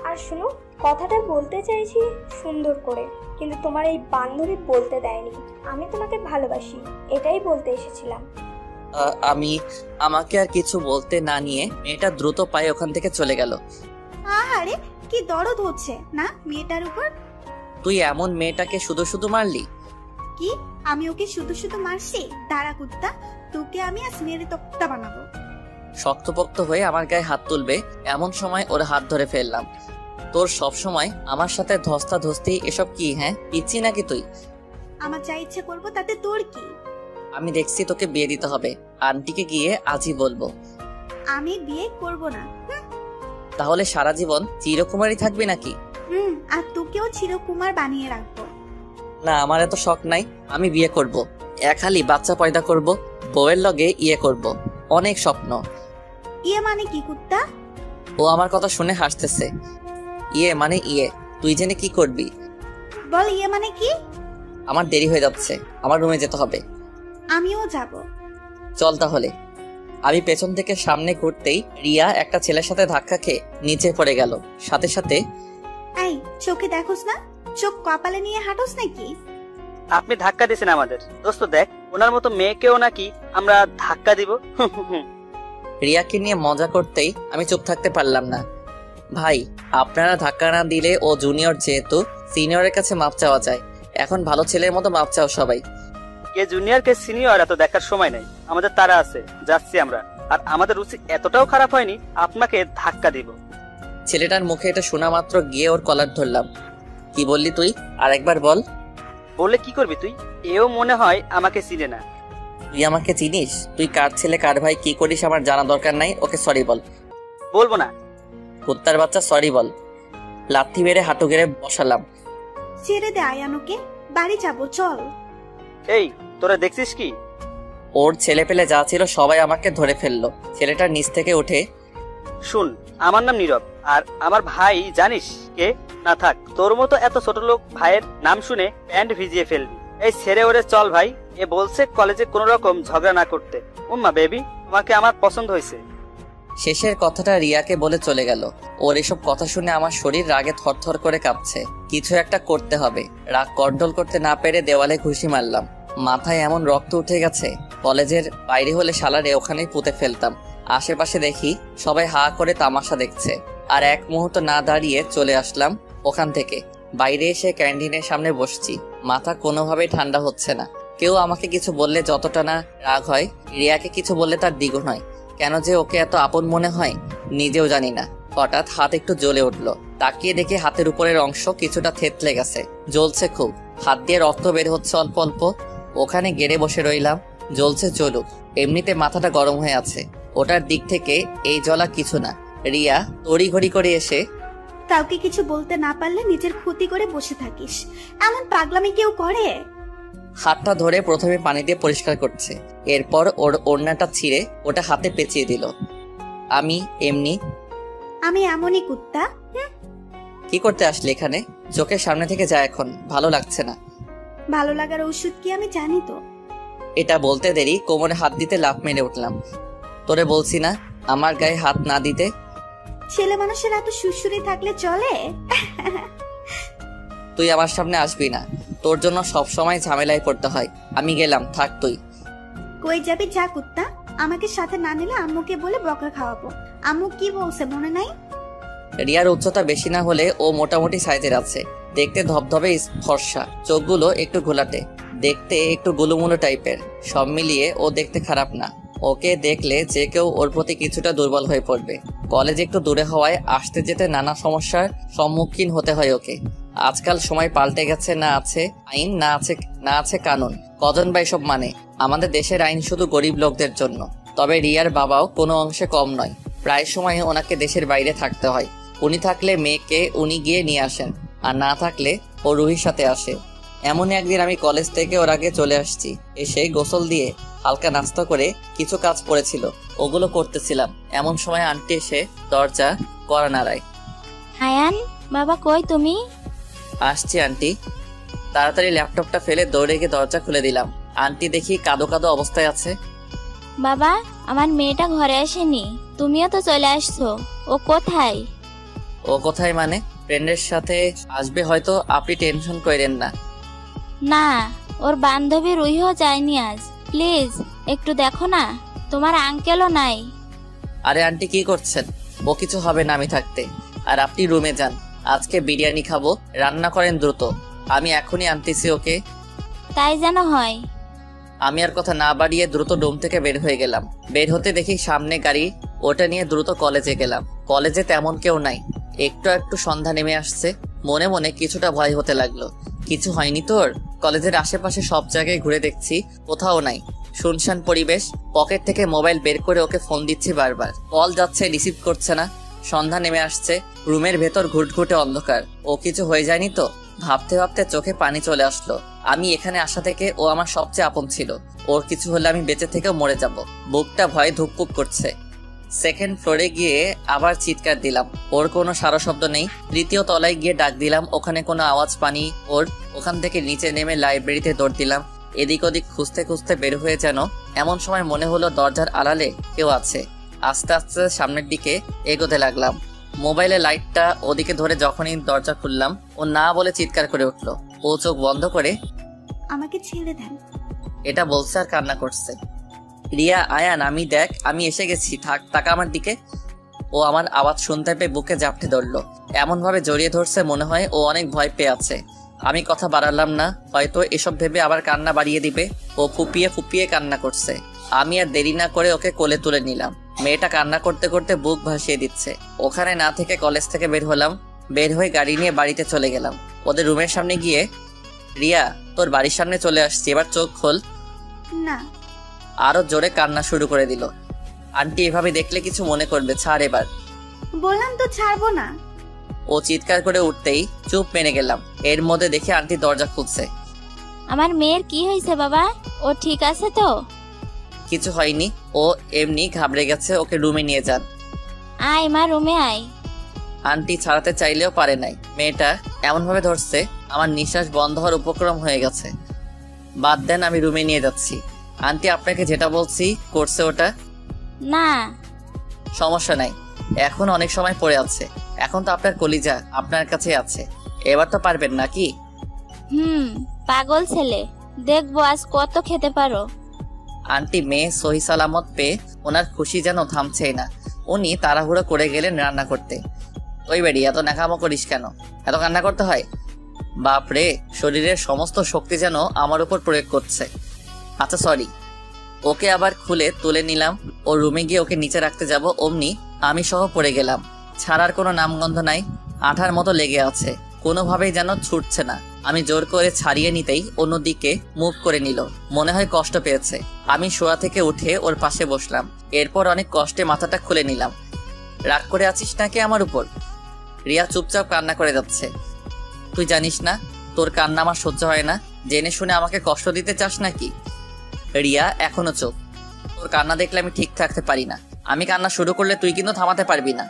আর শুনো, কথাটা বলতে চাইছি সুন্দর করে, কিন্তু তোমার এই বান্ধবী বলতে দেয়নি। আমি তোমাকে ভালোবাসি, এটাই বলতে এসেছিলাম। আমাকে আর কিছু বলতে না নিয়ে মেয়েটা দ্রুত পায়ে ওখান থেকে চলে গেল। আহারে, কি দরদ হচ্ছে না মেয়েটার উপর। তুই এমন মেয়েটাকে শুধু শুধু মারলি? কি, আমি ওকে শুধু শুধু মারছি? দাঁড়া কুত্তা, তোকে আমি আজ মেরে তক্তা বানাবো। শক্তপোক্ত হয়ে আমার গায়ে হাত তুলবে এমন সময় ওর হাত ধরে ফেললাম। তোর সব সময় আমার সাথে ধস্তা ধস্তি এসব কি? হ্যাঁ, পিচ্ছি নাকি তুই? আমার যা ইচ্ছে করবো তাতে তোর কি? আমি দেখছি তোকে বিয়ে দিতে হবে। আন্টিকে গিয়ে আজই বলবো। আমি বিয়ে করব না। তাহলে সারা জীবন চিরকুমারী থাকবি নাকি? আর তোকেও চিরকুমার বানিয়ে রাখবো। না, আমার এত শখ নাই। আমি বিয়ে করব, এক হালি বাচ্চা পয়দা করব, বউয়ের লগে ইয়ে করব, অনেক স্বপ্ন। ইয়ে মানে কি কুত্তা? ও আমার কথা শুনে হাসতেছে। ইয়ে মানে ইয়ে, তুই জেনে কি করবি? বল ইয়ে মানে কি? আমার দেরি হয়ে যাচ্ছে, আমার রুমে যেতে হবে। আমিও যাব। চল তাহলে। আমি পেছন থেকে সামনে ঘুরতেই রিয়া একটা ছেলের সাথে ধাক্কা খেয়ে নিচে পড়ে গেল। সাথে সাথে, এই চোখে দেখোস না? চোখ কপালে নিয়ে হাঁটোস নাকি? আপনি ধাক্কা দিয়েছেন আমাদের। দোস্ত দেখ, ওনার মতো মেয়েকেও নাকি আমরা ধাক্কা দিব। রিয়াকে নিয়ে মজা করতেই আমি চুপ থাকতে পারলাম না। ভাই, আপনারা ধাক্কা না দিলে ও জুনিয়র, যেহেতু সিনিয়রের কাছে মাপ চাওয়া যায়। এখন ভালো ছেলের মতো মাপ চাও সবাই। কে জুনিয়র কে সিনিয়র এত দেখার সময় নাই, আমাদের তারা আছে, যাচ্ছি আমরা। আর আমাদের রুচি এতটাও খারাপ হয়নি আপনাকে ধাক্কা দিব। ছেলেটার মুখে এটা শোনা মাত্র গিয়ে ওর কলার ধরলাম। কি বললি তুই? আরেকবার বল। বললে কি করবি তুই? এও মনে হয় আমাকে চিনে না। তুই আমাকে চিনিস? তুই কার ছেলে কার ভাই কি করিস আমার জানা দরকার নাই। ওকে সরি বল। বলবো না। কুত্তার বাচ্চা সরি বল। লাথি মেরে হাঁটু গেড়ে বসালাম। ছেড়ে দে আয়ানকে, বাড়ি যাবো চল। এই তোরা দেখছিস কি? ওর ছেলে পেলে যা ছিল সবাই আমাকে ধরে ফেললো। ছেলেটার নিচ থেকে উঠে, শুন, আমার নাম নীরব, আর আমার ভাই জানিস কে? না থাক, তোর মতো এত ছোট লোক ভাইয়ের নাম শুনে প্যান্ট ভিজিয়ে ফেলবি। এই ছেড়ে ওরে চল ভাই। এ বলছে কলেজে কোনো রকম ঝগড়া না করতে। উম্মা বেবি, তোমাকে আমার পছন্দ হয়েছে। শেষের কথাটা রিয়াকে বলে চলে গেল। ওর এসব কথা শুনে আমার শরীর রাগে থরথর করে কাঁপছে। কিছু একটা করতে হবে। রাগ কন্ট্রোল করতে না পেরে দেওয়ালে ঘুষি মারলাম। মাথায় এমন রক্ত উঠে গেছে, কলেজের বাইরে হলে শালারে ওখানেই পুঁতে ফেলতাম। আশেপাশে দেখি সবাই হা করে তামাশা দেখছে, আর এক মুহূর্ত না দাঁড়িয়ে চলে আসলাম ওখান থেকে। বাইরে এসে ক্যান্টিনের সামনে বসছি। মাথা কোনোভাবেই ঠান্ডা হচ্ছে না। কেউ আমাকে কিছু বললে যতটা না রাগ হয়, রিয়াকে কিছু বললে তার দ্বিগুণ হয়। কেন যে ওকে এত আপন মনে হয় নিজেও জানি না। হঠাৎ হাত একটু জ্বলে উঠলো। তাকিয়ে দেখে হাতের উপরের অংশ কিছুটা থেতলে গেছে, জ্বলছে খুব। হাত দিয়ে রক্ত বের হচ্ছে অল্প অল্প। ওখানে গেড়ে বসে রইলাম। জ্বলছে জ্বলুক, এমনিতে মাথাটা গরম হয়ে আছে। ওটার দিক থেকে এই জ্বলা কিছু না। রিয়া তড়িঘড়ি করে এসে, কাউকে কিছু বলতে না পারলে নিজের ক্ষতি করে বসে থাকিস, এমন পাগলামি কেউ করে? হাতটা ধরে প্রথমে পানি দিয়ে পরিষ্কার করছে, এরপর ওর ওড়নাটা ছিঁড়ে ওটা হাতে পেঁচিয়ে দিল। আমি এমনই কুত্তা। কি করতে আসলে এখানে? চোখের সামনে থেকে যা, এখন ভালো লাগছে না। ভালো লাগার ওষুধ কি আমি জানি তো। এটা বলতে দেরি কোমরে হাত দিতে লাফ মেরে উঠলাম। তোরে বলছি না আমার গায়ে হাত না দিতে? ছেলে মানুষের এত সুরসুরি থাকলে চলে? তুই আমার সামনে আসবি না, তোর জন্য সব সময় ঝামেলায় পড়তে হয়। আমি গেলাম, থাক তুই। কই যাবি যা কুত্তা। আমাকে সাথে না নিলে আম্মুকে বলে বকা খাওয়াবো। আম্মু কি বলছে মনে নাই? রিয়ার উচ্চতা বেশি না হলে ও মোটামুটি সাইজের আছে। দেখতে ধবধবে ফর্সা, চোখগুলো একটু ঘোলাটে, দেখতে একটু গুলুমুলু টাইপের। সব মিলিয়ে ও দেখতে খারাপ না। ওকে দেখলে যে কেউ ওর প্রতি কিছুটা দুর্বল হয়ে পড়বে। কলেজ একটু দূরে হওয়ায় আসতে যেতে নানা সমস্যার সম্মুখীন হতে হয় ওকে। আজকাল সময় পাল্টে গেছে, না আছে আইন, না আছে কানুন। কজন বা এসব মানে? আমাদের দেশের আইন শুধু গরিব লোকদের জন্য। তবে রিয়ার বাবাও কোনো অংশে কম নয়। প্রায় সময় ওনাকে দেশের বাইরে থাকতে হয়। উনি থাকলে মেয়েকে উনি গিয়ে নিয়ে আসেন, আর না থাকলে ও রুহির সাথে আসে। এমনই একদিন আমি কলেজ থেকে ওর আগে চলে আসছি। এসে গোসল দিয়ে হালকা নাস্তা করে কিছু কাজ পড়েছিল, ওগুলো করতেছিলাম। এমন সময় আন্টি এসে দরজা কড়া নাড়ায়। আয়ান বাবা, কই তুমি? আসছি আন্টি। তাড়াতাড়ি ল্যাপটপটা ফেলে দৌড়ে গিয়ে দরজা খুলে দিলাম। আন্টি দেখি কাদো কাদো অবস্থায় আছে। বাবা, আমার মেয়েটা ঘরে আসেনি, তুমিও তো চলে আসছো। ও কোথায়? ও কোথায় মানে? ফ্রেন্ডের সাথে আসবে হয়তো, আপনি টেনশন করেন না। না, ওর বান্ধবী রুহিও যায়নি আজ। প্লিজ একটু দেখো না, তোমার আঙ্কেলও নাই। আরে আন্টি কি করছেন? ও কিছু হবে না আমি থাকতে। আর আপনি রুমে যান, আজকে বিরিয়ানি খাবো, রান্না করেন দ্রুত। আমি এখনই আনতেছি ওকে। তাই যেন হয়। আমি আর কথা না বাড়িয়ে দ্রুত রুম থেকে বের হয়ে গেলাম। বের হতে দেখি সামনে গাড়ি, ওটা নিয়ে দ্রুত কলেজে গেলাম। কলেজে তেমন কেউ নাই, একটু একটু সন্ধ্যা নেমে আসছে। মনে মনে কিছুটা ভয় হতে লাগলো। কিছু হয়নি তোর? কলেজের আশেপাশে সব জায়গায় ঘুরে দেখছি, কোথাও নাই। শুনশান পরিবেশ। পকেট থেকে মোবাইল বের করে ওকে ফোন দিচ্ছি বারবার, কল যাচ্ছে, রিসিভ করছে না। সন্ধ্যা নেমে আসছে, রুমের ভেতর ঘুটঘুটে অন্ধকার। ও কিছু হয়ে যায়নি তো? ভাবতে ভাবতে চোখে পানি চলে আসলো। আমি এখানে আসা থেকে ও আমার সবচেয়ে আপন ছিল। ওর কিছু হলে আমি বেঁচে থেকেও মরে যাব। বুকটা ভয়ে ধুকপুক করছে। সেকেন্ড ফ্লোরে গিয়ে আবার চিৎকার দিলাম, ওর কোনো সারা শব্দ নেই। তৃতীয় তলায় গিয়ে ডাক দিলাম, ওখানে কোনো আওয়াজ পানি ওর। ওখান থেকে নিচে নেমে লাইব্রেরিতে দৌড় দিলাম। এদিক ওদিক খুঁজতে খুঁজতে বের হয়ে যেন এমন সময় মনে হলো দরজার আড়ালে কেউ আছে। আস্তে আস্তে সামনের দিকে এগোতে লাগলাম। মোবাইলে লাইটটা ওদিকে ধরে যখনই দরজা খুললাম, ও না বলে চিৎকার করে উঠলো। ও চোখ বন্ধ করে আমাকে ছেড়ে দেন এটা বলছে আর কান্না করছে। রিয়া, আয়ান, আমি দেখ, আমি এসে গেছি, থাক, তাকা আমার দিকে। ও আমার আওয়াজ শুনতে পেয়ে বুকে জাপটে ধরলো। এমন ভাবে জড়িয়ে ধরছে মনে হয় ও অনেক ভয় পেয়ে আছে। আমি কথা বাড়ালাম না, হয়তো এসব ভেবে আবার কান্না বাড়িয়ে দিবে। ও ফুপিয়ে ফুপিয়ে কান্না করছে। আমি আর দেরি না করে ওকে কোলে তুলে নিলাম। মেয়েটা কান্না করতে করতে বুক ভাসিয়ে দিচ্ছে। ওখানে না থেকে কলেজ থেকে বের হলাম। বের হয়ে গাড়ি নিয়ে বাড়িতে চলে গেলাম। ওদের রুমের সামনে গিয়ে, রিয়া তোর বাড়ির সামনে চলে আসছি, এবার চোখ খোল। না। আরো জোরে কান্না শুরু করে দিল। আন্টি এভাবে দেখলে কিছু মনে করবে, ছাড় এবার। বললাম তো ছাড়বো না। ও চিৎকার করে উঠতেই চুপ মেনে গেলাম। এর মধ্যে দেখে আন্টি দরজা খুলছে। আমার মেয়ের কি হয়েছে বাবা? ও ঠিক আছে তো? কিছু হয়নি, ও এমনি ঘাবড়ে গেছে, ওকে রুমে নিয়ে যান। আয় মা, রুমে আয়। আন্টি ছাড়াতে চাইলেও পারে নাই। মেয়েটা এমন ভাবে ধরছে আমার নিঃশ্বাস বন্ধ হওয়ার উপক্রম হয়ে গেছে। বাদ দেন, আমি রুমে নিয়ে যাচ্ছি। আন্টি আপনাকে যেটা বলছি করছে ওটা? না। সমস্যা নাই, এখন অনেক সময় পড়ে আছে। এখন তো আপনার কলিজা আপনার কাছে আছে, এবার তো পারবেন নাকি? পাগল ছেলে, দেখবো আজ কত খেতে পারো। আন্টি মেয়ে সহি সালামত পেয়ে ওনার খুশি যেন থামছেই না। উনি তাড়াহুড়ো করে গেলেন রান্না করতে। ওই বেড়ি, এত নাকামো করিস কেন? এত কান্না করতে হয়? বাপরে, শরীরের সমস্ত শক্তি যেন আমার উপর প্রয়োগ করছে। আচ্ছা সরি। ওকে আবার খুলে তুলে নিলাম। ও রুমে গিয়ে ওকে নিচে রাখতে যাব, অমনি আমি সহ পড়ে গেলাম। ছাড়ার কোনো নামগন্ধ নাই, আঠার মতো লেগে আছে, কোনোভাবেই যেন ছুটছে না। আমি জোর করে ছাড়িয়ে নিতেই অন্যদিকে মুভ করে নিল, মনে হয় কষ্ট পেয়েছে। আমি শোয়া থেকে উঠে ওর পাশে বসলাম। এরপর অনেক কষ্টে মাথাটা খুলে নিলাম। রাগ করে আছিস নাকি আমার উপর? রিয়া চুপচাপ কান্না করে যাচ্ছে। তুই জানিস না তোর কান্না আমার সহ্য হয় না? জেনে শুনে আমাকে কষ্ট দিতে চাস নাকি? রিয়া এখনো চুপ। তোর কান্না দেখলে আমি ঠিক থাকতে পারি না। আমি কান্না শুরু করলে তুই কিন্তু থামাতে পারবি না।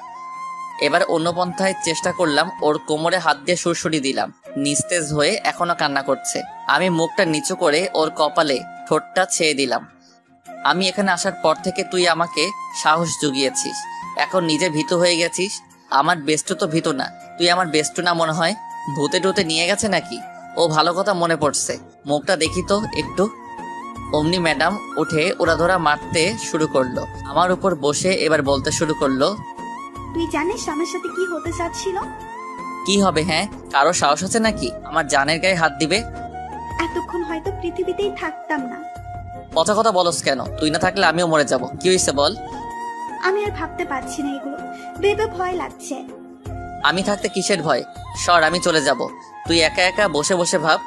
এবার অন্য পন্থায় চেষ্টা করলাম, ওর কোমরে হাত দিয়ে সুরসুরি দিলাম। নিস্তেজ হয়ে এখনো কান্না করছে। আমি মুখটা নিচু করে ওর কপালে ঠোঁটটা ছেয়ে দিলাম। আমি এখানে আসার পর থেকে তুই আমাকে সাহস জুগিয়েছিস, এখন নিজে ভীতু হয়ে গেছিস। আমার বেষ্টু তো ভীতু না, তুই আমার বেষ্টু না মনে হয়? ভূতে টুতে নিয়ে গেছে নাকি? ও ভালো কথা মনে পড়ছে, মুখটা দেখি তো একটু। অমনি ম্যাডাম উঠে ওড়াধরা মারতে শুরু করলো। আমার উপর বসে এবার বলতে শুরু করলো, তুই জানিস আমার সাথে কি হতে চাচ্ছিল? কি হবে? হ্যাঁ, কারো সাহস আছে নাকি আমার জানের গায়ে হাত দিবে? এতক্ষণ হয়তো পৃথিবীতেই থাকতাম না। পচা কথা বলস কেন? তুই না থাকলে আমিও মরে যাব। কি হয়েছে বল? আমি আর ভাবতে পারছি না এগুলো, ভেবে ভয় লাগছে। আমি থাকতে কিসের ভয়? সর, আমি চলে যাব। তুই একা একা বসে বসে ভাব।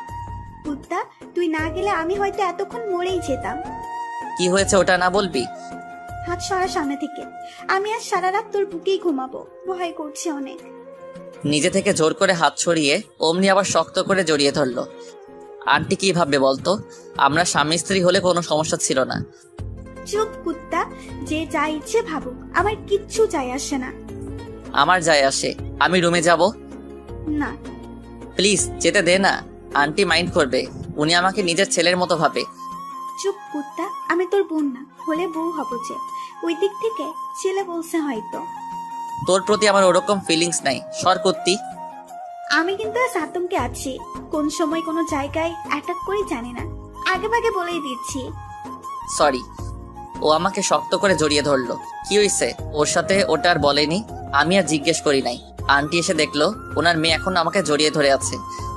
কুত্তা, তুই না গেলে আমি হয়তো এতক্ষণ মরেই যেতাম। কি হয়েছে ওটা না বলবি? হাত সরা সামনে থেকে। আমি আজ সারা রাত তোর বুকেই ঘুমাবো, ভয় করছে অনেক। নিজে থেকে জোর করে হাত ছড়িয়ে অমনি আবার শক্ত করে জড়িয়ে ধরলো। আন্টি কি ভাববে বলতো? আমরা স্বামী স্ত্রী হলে কোনো সমস্যা ছিল না। চুপ কুত্তা, যে যা ইচ্ছে ভাবুক, আমার কিচ্ছু যায় আসে না। আমার যায় আসে। আমি রুমে যাব। না প্লিজ যেতে দে না, আন্টি মাইন্ড করবে। উনি আমাকে নিজের ছেলের মতো ভাবে। চুপ কুত্তা, আমি তোর বোন না, হলে বউ হব যে। ওই দিক থেকে ছেলে বলছে হয়তো। তোর প্রতি আমার ওরকম ফিলিংস নাই, সর কুত্তি। আমি কিন্তু আজ আতঙ্কে আছি, কোন সময় কোনো জায়গায় অ্যাটাক করি জানি না, আগে ভাগে বলেই দিচ্ছি। সরি। ও আমাকে শক্ত করে জড়িয়ে ধরলো। কি হয়েছে ওর সাথে? ওটা আর বলেনি। আমি আর জিজ্ঞেস করি নাই। আন্টি এসে দেখলো ওনার মেয়ে এখন আমাকে জড়িয়ে ধরে আছে।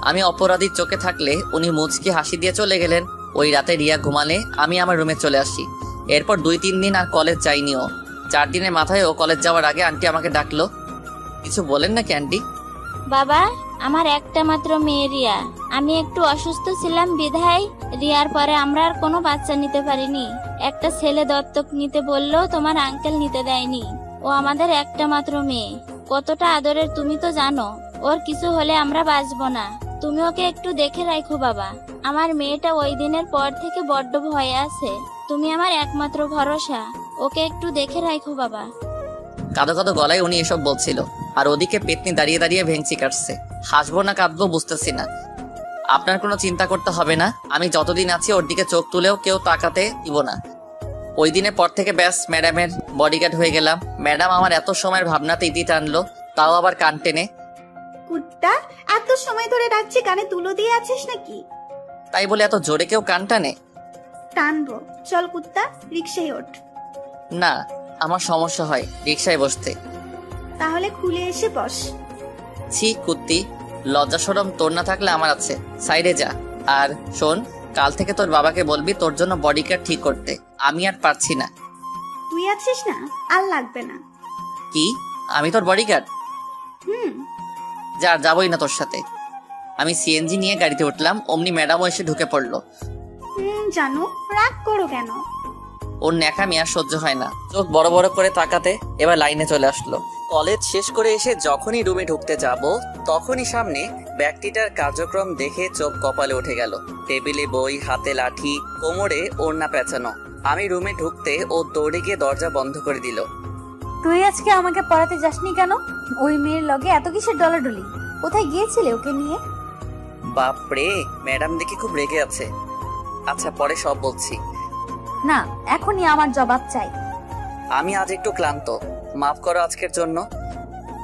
আমি অপরাধীর চোখে থাকলে উনি মুচকি হাসি দিয়ে চলে গেলেন। ওই রাতে রিয়া ঘুমালে আমি আমার রুমে চলে আসি। এরপর 2-3 দিন আর কলেজ যাইনি ও। 4 দিনের মাথায় ও কলেজ যাওয়ার আগে আন্টি আমাকে ডাকলো। কিছু বলেন নাকি আন্টি? বাবা, আমার একটা মাত্র মেয়ে রিয়া। আমি একটু অসুস্থ ছিলাম বিধায় রিয়ার পরে আমরা আর কোনো বাচ্চা নিতে পারিনি। একটা ছেলে দত্তক নিতে বললেও তোমার আঙ্কেল নিতে দেয়নি। ও আমাদের একটা মাত্র মেয়ে, কতটা আদরের তুমি তো জানো। ওর কিছু হলে আমরা বাঁচবো না। তুমি ওকে একটু দেখে রাখো বাবা। আমার মেয়েটা ওই দিনের পর থেকে বড্ড ভয়ে আছে। তুমি আমার একমাত্র ভরসা, ওকে একটু দেখে রাখো বাবা। কাঁদো কাঁদো গলায় উনি এসব বলছিল, আর ওদিকে পেতনি দাঁড়িয়ে দাঁড়িয়ে ভেঙচি কাটছে। হাসবো না কাঁদবো বুঝতেছি না। আপনার কোনো চিন্তা করতে হবে না, আমি যতদিন আছি ওর দিকে চোখ তুলেও কেউ তাকাতে দিব না। ওই দিনের পর থেকে ব্যাস ম্যাডামের বডিগার্ড হয়ে গেলাম। ম্যাডাম আমার এত সময়ের ভাবনাতে ইতি টানলো, তাও আবার কান টেনে। কুত্তা, এত সময় ধরে ডাকছি, কানে তুলো দিয়ে আছিস নাকি? তাই বলে এত জোরে কেউ কান টানে? টানবো। চল কুত্তা, রিক্সায় ওঠ। না, আমার সমস্যা হয় রিক্সায় বসতে। তাহলে খুলে এসে বস। ছি কুত্তি, লজ্জা শরম তোর না থাকলে আমার আছে। সাইডে যা। আর শোন, কাল থেকে তোর বাবাকে বলবি তোর জন্য বডিগার্ড ঠিক করতে। আমি আর পারছি না। তুই আছিস না, আর লাগবে না। কি? আমি তোর বডিগার্ড? হুম। যাবই না তোর সাথে। আমি সিএনজি নিয়ে গাড়িতে উঠলাম, অমনি ম্যাডামও এসে ঢুকে পড়লো। জানো, রাগ করো কেন? ওর ন্যাকামি আর সহ্য হয় না। চোখ বড় বড় করে তাকাতে এবার লাইনে চলে আসলো। কলেজ শেষ করে এসে যখনই রুমে ঢুকতে যাব তখনই সামনে ব্যক্তিটার কার্যক্রম দেখে চোখ কপালে উঠে গেল। টেবিলে বই, হাতে লাঠি, কোমরে ওড়না পেঁচানো। আমি রুমে ঢুকতে ও দৌড়ে গিয়ে দরজা বন্ধ করে দিল। তুই আজকে আমাকে পড়াতে যাসনি কেন? ওই মেয়ের লগে এত কিসের ডলাডলি? কোথায় গিয়েছিলে ওকে নিয়ে? বাপরে, ম্যাডাম দেখি খুব রেগে আছে। আচ্ছা, পরে সব বলছি। না, এখনই আমার জবাব চাই। আমি আজ একটু ক্লান্ত, মাফ করো আজকের জন্য।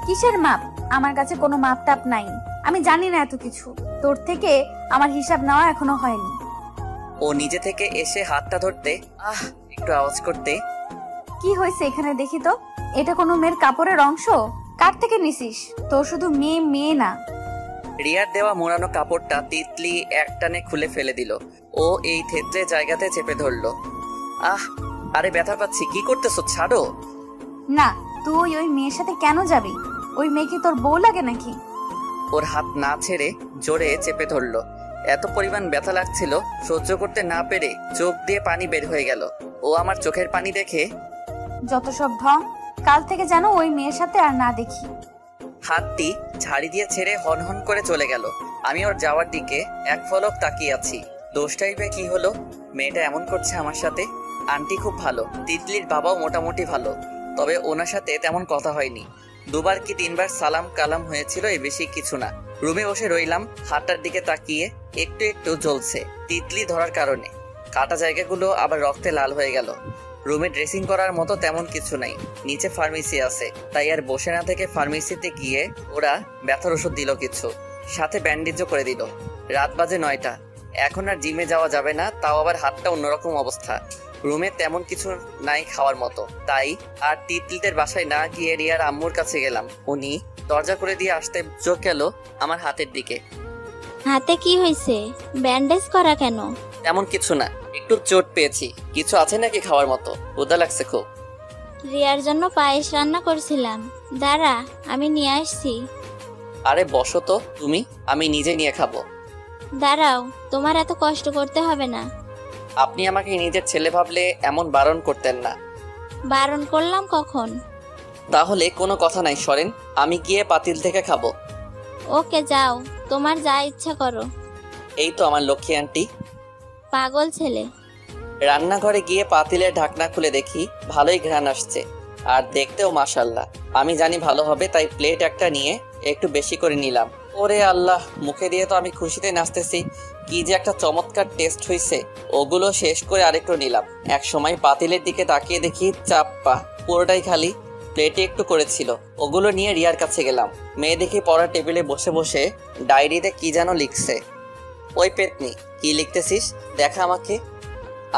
কিসের মাপ? আমার কাছে কোনো মাপ টাপ নাই। আমি জানি না এত কিছু। তোর থেকে আমার হিসাব নেওয়া এখনো হয়নি। ও নিজে থেকে এসে হাতটা ধরতে, একটু আওয়াজ করতে। কি হয়েছে এখানে দেখি তো? এটা কোনো মেয়ের কাপড়ের অংশ? কার থেকে নিছিস? তোর শুধু মেয়ে মেয়ে না। রিয়ার দেওয়া মোড়ানো কাপড়টা তিতলি একটানে খুলে ফেলে দিল। ও এই থেতলে জায়গাতে চেপে ধরলো। আরে ব্যথা পাচ্ছি। কি করতেছো? ছাড়ো না। তুই ওই মেয়ের সাথে কেন যাবি? ওই মেয়ে কি তোর বউ লাগে নাকি? ওর হাত না ছেড়ে জোরে চেপে ধরলো। এত পরিমাণ ব্যথা লাগছিল, সহ্য করতে না পেরে চোখ দিয়ে পানি বের হয়ে গেল। ও আমার চোখের পানি দেখে, যত সব ঢং, কাল থেকে যেন ওই মেয়ের সাথে আর না দেখি। হাতটি ঝাড়ি দিয়ে ছেড়ে হনহন করে চলে গেল। আমি ওর যাওয়ার দিকে এক পলক তাকিয়ে আছি। দোষটাই বা কি হলো? মেয়েটা এমন করছে আমার সাথে। আন্টি খুব ভালো, তিতলির বাবাও মোটামুটি ভালো, তবে ওনার সাথে তেমন কথা হয়নি। 2বার কি 3বার সালাম কালাম হয়েছিল, এ বেশি কিছু না। রুমে বসে রইলাম, হাতটার দিকে তাকিয়ে। একটু একটু জ্বলছে, তিতলি ধরার কারণে। কাটা জায়গাগুলো আবার রক্তে লাল হয়ে গেল। রুমে ড্রেসিং করার মতো তেমন কিছু নাই। নিচে ফার্মেসি আছে, তাই আর বসে না থেকে ফার্মেসিতে গিয়ে ওরা ব্যথার ওষুধ দিল কিছু, সাথে ব্যান্ডেজও করে দিল। রাত বাজে 9টা। এখন আর জিমে যাওয়া যাবে না, তাও আবার হাতটা অন্যরকম অবস্থা। রুমে তেমন কিছু নাই খাওয়ার মতো, তাই আর তিতলিদের বাসায় না গিয়ে রিয়ার আম্মুর কাছে গেলাম। উনি দরজা করে দিয়ে আসতে চোখ গেল আমার হাতের দিকে। হাতে কি হয়েছে? ব্যান্ডেজ করা কেন? তেমন কিছু না, একটু চোট পেয়েছি। কিছু আছে নাকি খাওয়ার মতো? ক্ষুধা লাগছে খুব। রিয়ার জন্য পায়েস রান্না করছিলাম, দাঁড়া আমি নিয়ে আসছি। আরে বসো তো তুমি, আমি নিজে নিয়ে খাবো। দাঁড়াও, তোমার এত কষ্ট করতে হবে না। আপনি আমাকে নিজের ছেলে ভাবলে এমন বারণ করতেন না। বারণ করলাম কখন? তাহলে কোনো কথা নাই, সরেন। আমি গিয়ে পাতিল থেকে খাবো। ওকে যাও, তোমার যা ইচ্ছা করো। এই তো আমার লক্ষ্মী আন্টি। পাগল ছেলে। রান্নাঘরে গিয়ে পাতিলের ঢাকনা খুলে দেখি ভালোই ঘ্রাণ আসছে, আর দেখতেও মাশাল্লাহ। আমি জানি ভালো হবে, তাই প্লেট একটা নিয়ে একটু বেশি করে নিলাম। ওরে আল্লাহ, মুখে দিয়ে তো আমি খুশিতে নাচতেছি। কি যে একটা চমৎকার টেস্ট হয়েছে। ওগুলো শেষ করে আরেকটু নিলাম। এক সময় পাতিলের দিকে তাকিয়ে দেখি চাপ্পা, পুরোটাই খালি। প্লেটে একটু করেছিল, ওগুলো নিয়ে রিয়ার কাছে গেলাম। মেয়ে দেখি পড়ার টেবিলে বসে বসে ডায়েরিতে কি যেন লিখছে। ওই পেতনি, কি লিখতেছিস? দেখা আমাকে।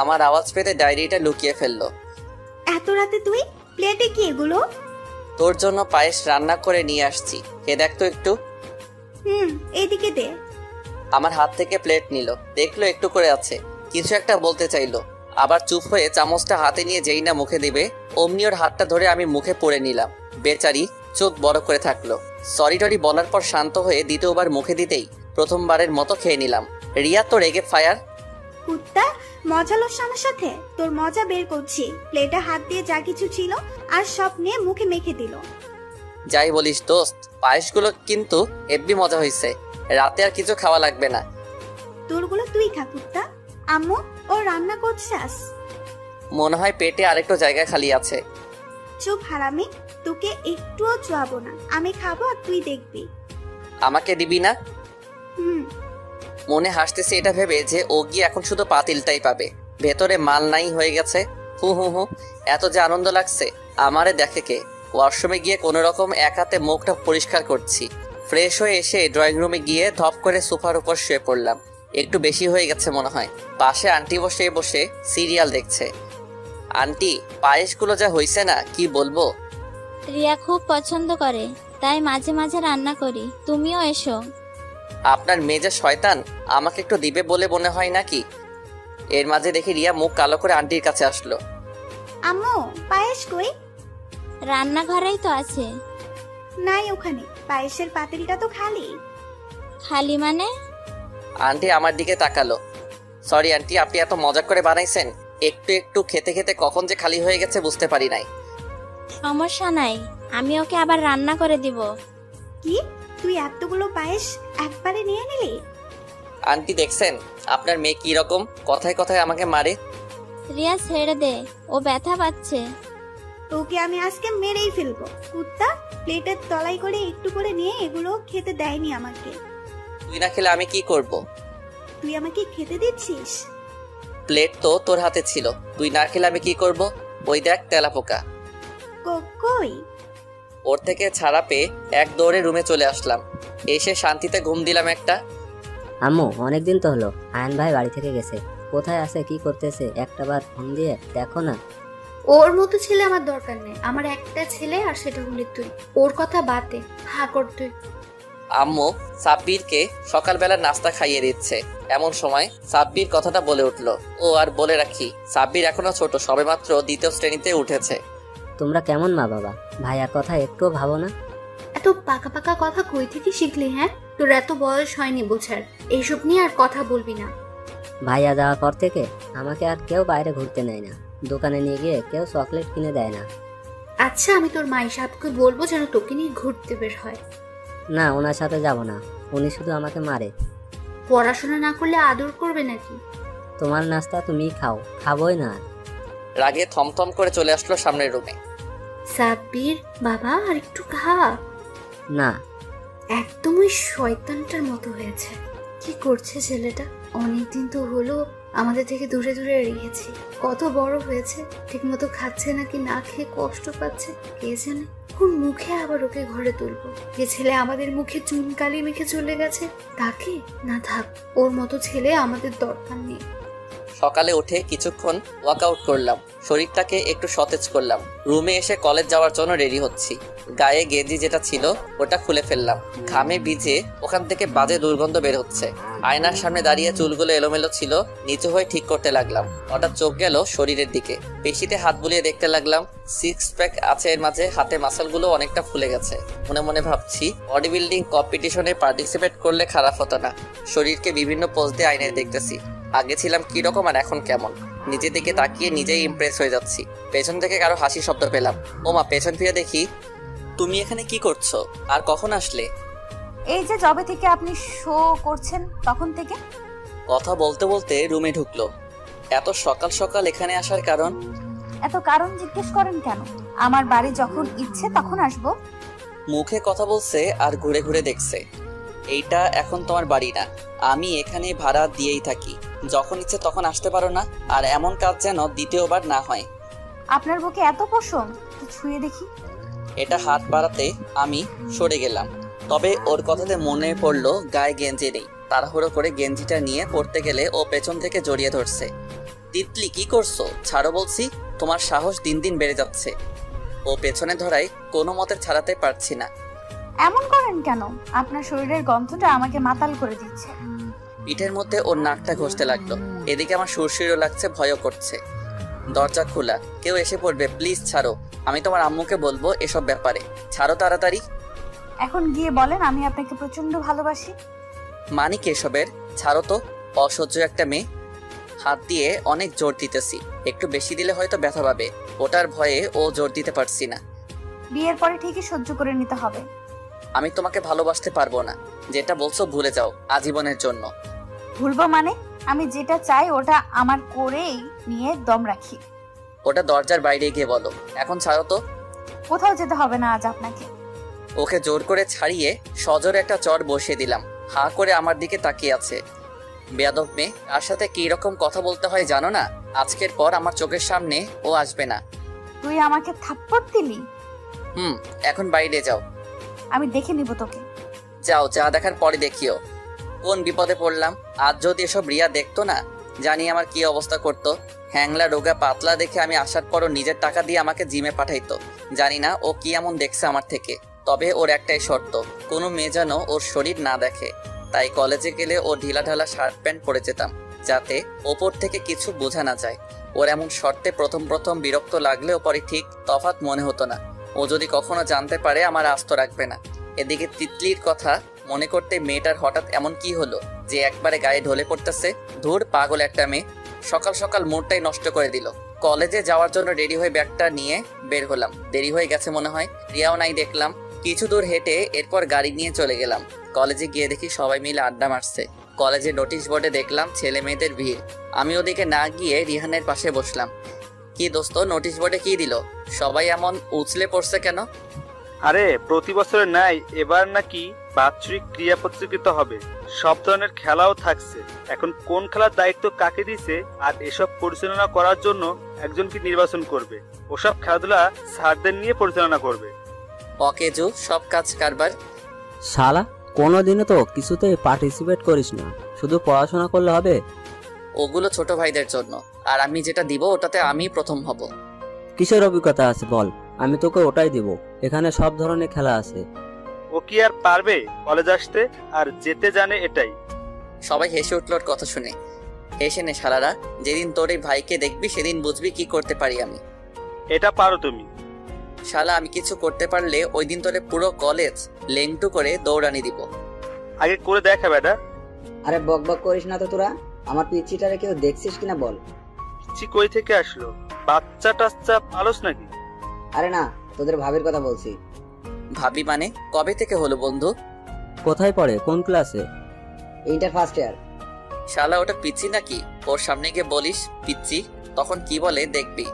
আমার আওয়াজ পেতে ডায়েরিটা লুকিয়ে ফেললো। এত রাতে তুই? প্লেটে কি এগুলো? তোর জন্য পায়েস রান্না করে নিয়ে আসছি, খেয়ে দেখ তো একটু। এইদিকে দে। আমার হাত থেকে প্লেট নিল, দেখলো একটু করে আছে, কিছু একটা বলতে চাইলো, আবার চুপ হয়ে চামচটা হাতে নিয়ে যেই না মুখে দিবে অমনি ওর হাতটা ধরে আমি মুখে পড়ে নিলাম। বেচারি চোখ বড় করে থাকলো। সরি টরি বলার পর শান্ত হয়ে দ্বিতীয়বার মুখে দিতেই প্রথমবারের মতো খেয়ে নিলাম। রিয়া তো রেগে ফায়ার। কুত্তা, মজা লস আমার সাথে? তোর মজা বের করছি। প্লেটে হাত দিয়ে যা কিছু ছিল আর সব নিয়ে মুখে মেখে দিল। যাই বলিস দোস্ত, পায়েসগুলো কিন্তু হেব্বি মজা হয়েছে। রাতে আর কিছু খাওয়া লাগবে না। তোরগুলো তুই খা কুত্তা। আম্মু, ও রান্না করছাস? মনে হয় পেটে আরেকটু জায়গা খালি আছে। চুপ হারামি, তোকে একটুও চুয়াবো না। আমি খাবো আর তুই দেখবি। আমাকে দিবি না? হুম। মনে হাসতেছে এটা ভেবে যে ও গিয়ে এখন শুধু পাতিলটাই পাবে, ভেতরে মাল নাই হয়ে গেছে। হু হু হু, এত যে আনন্দ লাগছে। আমারে দেখে কে? ওয়াশরুমে গিয়ে কোনো রকম এক হাতে মুখটা পরিষ্কার করছি। ফ্রেশ হয়ে এসে ড্রয়িং রুমে গিয়ে ধপ করে সোফার উপর শুয়ে পড়লাম। একটু বেশি হয়ে গেছে মনে হয়। পাশে আন্টি বসে বসে সিরিয়াল দেখছে। আন্টি, পায়েসগুলো যা হইছে না, কি বলবো। রিয়া খুব পছন্দ করে, তাই মাঝে মাঝে রান্না করি, তুমিও এসো। আপনার মেয়ে যে শয়তান, আমাকে একটু দিবে বলে মনে হয় নাকি? এর মাঝে দেখি রিয়া মুখ কালো করে আন্টির কাছে আসলো। আম্মু পায়েস কই? রান্নাঘরেই তো আছে। নাই ওখানে, পায়েসের পাতিলটা তো খালি। খালি মানে? আন্টি আমার দিকে তাকালো। সরি আন্টি, আপনি এত মজা করে বানাইছেন, একটু একটু খেতে খেতে কখন যে খালি হয়ে গেছে বুঝতে পারি নাই। সমস্যা নাই, আমি ওকে আবার রান্না করে দিব। কি, তুই এতগুলো পায়েস একবারে নিয়ে নিলি? আন্টি দেখছেন আপনার মেয়ে কি রকম, কথায় কথায় আমাকে মারে। রিয়া ছেড়ে দে, ও ব্যথা পাচ্ছে। তোকে আমি আজকে মেরেই ফেলবো কুত্তা। প্লেটের তলাই করে একটু করে নিয়ে এগুলো খেতে দেয়নি আমাকে। তুই না খেলে আমি কি করব? তুই আমাকে খেতে দিচ্ছিস? প্লেট তো তোর হাতে ছিল, তুই না খেলে আমি কি করব? ওই দেখ তেলাপোকা। কই? ওর থেকে ছাড়া পেয়ে এক দৌড়ে রুমে চলে আসলাম, এসে শান্তিতে ঘুম দিলাম একটা। আম্মু অনেকদিন তো হলো, আয়ন ভাই বাড়ি থেকে গেছে, কোথায় আছে কি করতেছে একটাবার ফোন দিয়ে দেখো না। ওর মতো ছেলে আমার দরকার নেই, আমার একটা ছেলে আর সেটা হলি তুই। ওর কথা বাদে, হা কর তুই। আম্মু সাব্বিরকে সকালবেলা নাস্তা খাইয়ে দিচ্ছে, এমন সময় সাব্বির কথাটা বলে উঠলো। ও আর বলে রাখি, সাব্বির এখনো ছোট, সবেমাত্র 2য় শ্রেণীতে উঠেছে। তোমরা কেমন মা বাবা? ভাইয়ার কথা একটুও ভাবো না? এত পাকা পাকা কথা কই থেকে শিখলি? হ্যাঁ, তোর এত বয়স হয়নি বোঝার, এইসব নিয়ে আর কথা বলবি না। ভাইয়া যাওয়ার পর থেকে আমাকে আর কেউ বাইরে ঘুরতে নেয় না, দোকানে নিয়ে গিয়ে কেউ চকলেট কিনে দেয় না। আচ্ছা, আমি তোর মাই সাহেবকে বলবো যেন তোকে নিয়ে ঘুরতে বের হয়। না, ওনার সাথে যাব না, উনি শুধু আমাকে মারে। পড়াশোনা না করলে আদর করবে নাকি? তোমার নাস্তা তুমি খাও, খাবোই না। রাগে থমথম করে চলে আসলো সামনের রুমে। সাব্বির বাবা, আর একটু খা। না। একদমই শয়তানটার মতো হয়েছে। কি করছে ছেলেটা? অনেকদিন তো হলো আমাদের থেকে দূরে দূরে রেখেছি, কত বড় হয়েছে, ঠিক মতো খাচ্ছে নাকি না খেয়ে কষ্ট পাচ্ছে কে জানে। কোন মুখে আবার ওকে ঘরে তুলবো? যে ছেলে আমাদের মুখে চুন কালি মেখে চলে গেছে তাকে? না থাক, ওর মতো ছেলে আমাদের দরকার নেই। সকালে উঠে কিছুক্ষণ ওয়ার্কআউট করলাম, শরীরটাকে একটু সতেজ করলাম। রুমে এসে কলেজ যাওয়ার জন্য রেডি হচ্ছি। গায়ে গেঞ্জি যেটা ছিল ওটা খুলে ফেললাম, ঘামে ভিজে ওখান থেকে বাজে দুর্গন্ধ বের হচ্ছে। আয়নার সামনে দাঁড়িয়ে চুলগুলো এলোমেলো ছিল, নিচু হয়ে ঠিক করতে লাগলাম। হঠাৎ চোখ গেল শরীরের দিকে, পেশিতে হাত বুলিয়ে দেখতে লাগলাম। 6 প্যাক আছে এর মাঝে, হাতে মাসলগুলো অনেকটা ফুলে গেছে। মনে মনে ভাবছি বডি বিল্ডিং কম্পিটিশনে পার্টিসিপেট করলে খারাপ হতো না। শরীরকে বিভিন্ন পোজ দিয়ে আয়নায় দেখতেছি, আগে ছিলাম কিরকম আর এখন কেমন। নিজের দিকে তাকিয়ে নিজেই ইমপ্রেস হয়ে যাচ্ছি। পেছন থেকে কারো হাসি শব্দ পেলাম। ওমা, পেছন ফিরে দেখি তুমি এখানে কি করছো আর কখন আসলে? এই যে যবে থেকে আপনি শো করছেন তখন থেকে। কথা বলতে বলতে রুমে ঢুকলো। এত সকাল সকাল এখানে আসার কারণ? এত কারণ জিজ্ঞেস করেন কেন? আমার বাড়ি যখন ইচ্ছে তখন আসবো। মুখে কথা বলছে আর ঘুরে ঘুরে দেখছে। এইটা এখন তোমার বাড়ি না, আমি এখানে ভাড়া দিয়েই থাকি, যখন ইচ্ছে তখন আসতে পারো না। আর এমন কাজ যেন দ্বিতীয়বার না হয়। আপনার বুকে এত পশম, ছুঁয়ে দেখি। এটা হাত বাড়াতে আমি সরে গেলাম, তবে ওর কথাতে মনে পড়লো গায়ে গেঞ্জি নেই। তাড়াহুড়ো করে গেঞ্জিটা নিয়ে পড়তে গেলে ও পেছন থেকে জড়িয়ে ধরছে। তিতলি কি করছো? ছাড়ো বলছি, তোমার সাহস দিন দিন বেড়ে যাচ্ছে। ও পেছনে ধরাই কোনো মতে ছাড়াতে পারছি না। এমন করেন কেন? আপনার শরীরের গন্ধটা আমাকে মাতাল করে দিচ্ছে। পিঠের মধ্যে ওর নাকটা ঘষতে লাগলো, এদিকে আমার সুরসুরও লাগছে, ভয়ও করছে। দরজা খোলা, কেউ এসে পড়বে, প্লিজ ছাড়ো, আমি তোমার আম্মুকে বলবো এসব ব্যাপারে, ছাড়ো তাড়াতাড়ি। এখন গিয়ে বলেন আমি আপনাকে প্রচন্ড ভালোবাসি। মানিক এসবের, ছাড়ো তো, অসহ্য একটা মেয়ে। হাত দিয়ে অনেক জোর দিতেছি, একটু বেশি দিলে হয়তো ব্যথা পাবে, ওটার ভয়ে ও জোর দিতে পারছি না। বিয়ের পরে ঠিকই সহ্য করে নিতে হবে। আমি তোমাকে ভালোবাসতে পারবো না, যেটা বলছো ভুলে যাও আজীবনের জন্য। ভুলবো মানে? আমি যেটা চাই ওটা আমার করেই নিয়ে দম রাখি। ওটা দরজার বাইরে গিয়ে বলো, এখন ছাড়ো তো। কোথাও যেতে হবে না আজ আপনাকে। ওকে জোর করে ছাড়িয়ে সজোরে একটা চড় বসিয়ে দিলাম। হাঁ করে আমার দিকে তাকিয়ে আছে। বেয়াদব মেয়ে, তার সাথে কি রকম কথা বলতে হয় জানো না? আজকের পর আমার চোখের সামনে ও আসবে না। তুই আমাকে থাপ্পড় দিলি? এখন বাইরে যাও। আমি দেখে নিব তোকে। যাও, যা দেখার পরে দেখিও। কোন বিপদে পড়লাম, আজ যদি এসব রিয়া দেখতো না, জানি আমার কি অবস্থা করতো। হ্যাংলা রোগা পাতলা দেখে আমি আসার পরও নিজের টাকা দিয়ে আমাকে জিমে পাঠাইতো। জানি না ও কি এমন দেখছে আমার থেকে, তবে ওর একটাই শর্ত, কোনো মেয়ে যেন ওর শরীর না দেখে। তাই কলেজে গেলে ও ঢিলা ঢালা শার্ট প্যান্ট পরে যেতাম, যাতে ওপর থেকে কিছু বোঝা না যায়। ওর এমন শর্তে প্রথম প্রথম বিরক্ত লাগলেও পরে ঠিক তফাৎ মনে হতো না। ও যদি কখনো জানতে পারে আমার আস্ত রাখবে না। এদিকে তিতলির কথা মনে করতে মেয়েটার হঠাৎ এমন কি হলো যে একবারে গায়ে ঢলে পড়তেছে। ধুর, পাগল একটা মেয়ে। সকাল সকাল মুডটাই নষ্ট করে দিল। কলেজে যাওয়ার জন্য রেডি হয়ে ব্যাগটা নিয়ে বের হলাম। দেরি হয়ে গেছে মনে হয়, রিয়াও নাই দেখলাম। কিছু দূর হেঁটে এরপর গাড়ি নিয়ে চলে গেলাম। কলেজে গিয়ে দেখি সবাই মিলে আড্ডা মারছে। কলেজে নোটিশ বোর্ডে দেখলাম ছেলে মেয়েদের ভিড়। আমি ওদিকে না গিয়ে রিহানের পাশে বসলাম। কি দোস্ত, নোটিশ বোর্ডে কি দিল? সবাই এমন উছলে পড়ছে কেন? আরে প্রতি বছরের ন্যায় এবার নাকি বাৎসরিক ক্রীড়া প্রতিযোগিতা হবে, সব ধরনের খেলাও থাকছে। এখন কোন খেলার দায়িত্ব কাকে দিছে আর এসব পরিচালনা করার জন্য একজনকে নির্বাচন করবে। ওসব খেলাধুলা স্যারদের নিয়ে পরিচালনা করবে। অকেজো সব কাজ কারবার। শালা, কোনোদিনও তো কিছুতেই পার্টিসিপেট করিস না, শুধু পড়াশোনা করলে হবে? ওগুলো ছোট ভাইদের জন্য, আর আমি যেটা দিব ওটাতে আমি প্রথম হব। কিসের অভিজ্ঞতা আছে বল, আমি তোকে ওটাই দিব। এখানে সব ধরনের খেলা আছে। ও কি আর পারবে কলেজ আসতে? আর যেতে জানে এটাই। সবাই হেসে উঠল ওর কথা শুনে। হেসে নে শালারা, যেদিন তোর এই ভাইকে দেখবি সেদিন বুঝবি কি করতে পারি আমি। এটা পারো তুমি। শালা, আমি কিছু করতে পারলে ওই দিন তোরে পুরো কলেজ লেংটু করে দৌড়ানি দিব। আগে করে দেখা বেটা। আরে বক বক করিস না তো তোরা। আমার পিচ্চিটারে কেউ দেখছিস কিনা বল। পিচ্চি কই থেকে আসলো? বাচ্চা টাচ্চা পালস নাকি? আরে না, তোদের ভাবির কথা বলছি। ভাবি মানে? কবে থেকে হলো বন্ধু? কোথায় পড়ে, কোন ক্লাসে? Inter first year. শালা, ওটা পিচ্ছি নাকি? ওর সামনে গিয়ে বলিস পিচ্ছি, তখন কি বলে দেখবি।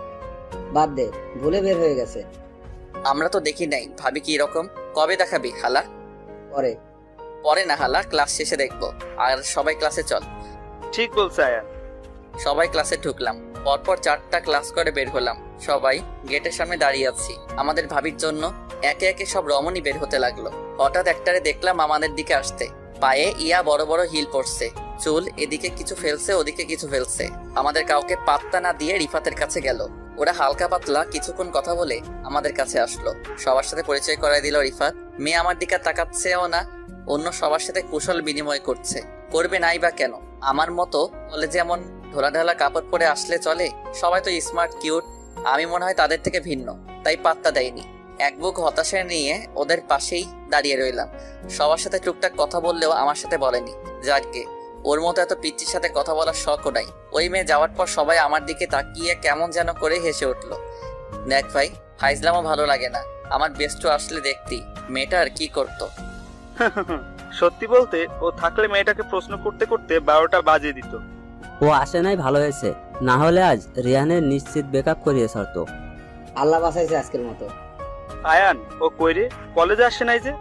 বাদ দে, ভুলে বের হয়ে গেছে। আমরা তো দেখি নাই। ভাবি কি রকম? কবে দেখাবি হালা? পরে। পরে না হালা, ক্লাস শেষে দেখবো। আর সবাই ক্লাসে চল। ঠিক বলছে আয়ান। সবাই ক্লাসে ঢুকলাম। পরপর 4টা ক্লাস করে বের হলাম। সবাই গেটের সামনে দাঁড়িয়ে আছি আমাদের ভাবির জন্য। একে একে সব রমণী বের হতে লাগলো। হঠাৎ একটারে দেখলাম আমাদের দিকে আসতে। পায়ে ইয়া বড় বড় হিল পড়ছে, চুল এদিকে কিছু ফেলছে ওদিকে কিছু ফেলছে। আমাদের কাউকে পাত্তা না দিয়ে রিফাতের কাছে গেল। ওরা হালকা পাতলা কিছুক্ষণ কথা বলে আমাদের কাছে আসলো। সবার সাথে পরিচয় করায় দিল রিফাত। মেয়ে আমার দিকে তাকাচ্ছেও না, অন্য সবার সাথে কুশল বিনিময় করছে। করবে নাই বা কেন? আমার মতো কলেজে এমন ঢোলাঢালা কাপড় পরে আসলে চলে? সবাই তো স্মার্ট কিউট, আমি মনে হয় তাদের থেকে ভিন্ন, তাই পাত্তা দেয়নি। এক বুক হতাশা নিয়ে ওদের পাশেই দাঁড়িয়ে রইলাম। সবার সাথে টুকটাক কথা বললেও আমার সাথে বলেনি। যাকে ওর মতো এত পিচ্চির সাথে কথা বলার শখও নাই। ওই মেয়ে যাওয়ার পর সবাই আমার দিকে তাকিয়ে কেমন যেন করে হেসে উঠলো। দেখ ভাই, ফাইজলামও ভালো লাগে না। আমার বেস্টু আসলে দেখতি মেয়েটা আর কি করতো। সত্যি বলতে ও থাকলে মেয়েটাকে প্রশ্ন করতে করতে 12টা বাজিয়ে দিত। ও আসে নাই, ভালো হয়েছে, না হলে আজ রিয়ানের নিশ্চিত ব্রেকআপ করিয়ে ছাড়তো। আল্লাহ বাঁচাইছে আজকের মতো। আয়ান, ও কইরে কলেজে আসে নাই যে?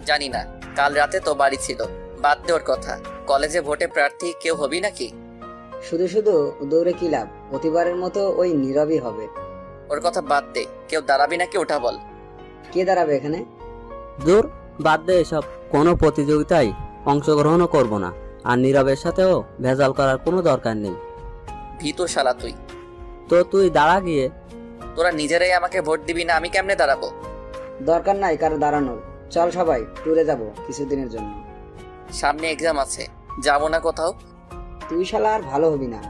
জানি না, কাল রাতে তো বাড়ি ছিল। বাদ দে ওর কথা। কলেজে ভোটে প্রার্থী কেউ হবি নাকি? শুধু শুধু দৌড়ে কি লাভ, প্রতিবারের মতো ওই নীরবই হবে। ওর কথা বাদ দে, কেউ দাঁড়াবি নাকি ওটা বল। কে দাঁড়াবে এখানে? দূর, বাদ দে এসব। কোনো প্রতিযোগিতায় অংশগ্রহণও করব না, আর নীরবের সাথেও ভেজাল করার কোনো দরকার নেই। ভীতু শালা তুই। তো তুই দাঁড়া গিয়ে। তোরা নিজেরাই আমাকে ভোট দিবি না, আমি কেমনে দাঁড়াবো? দরকার নাই কারো দাঁড়ানোর। চল সবাই ট্যুরে যাব কিছুদিনের জন্য। সামনে এক্সাম আছে, যাবো না কোথাও। তুই শালা আর ভালো হবি না।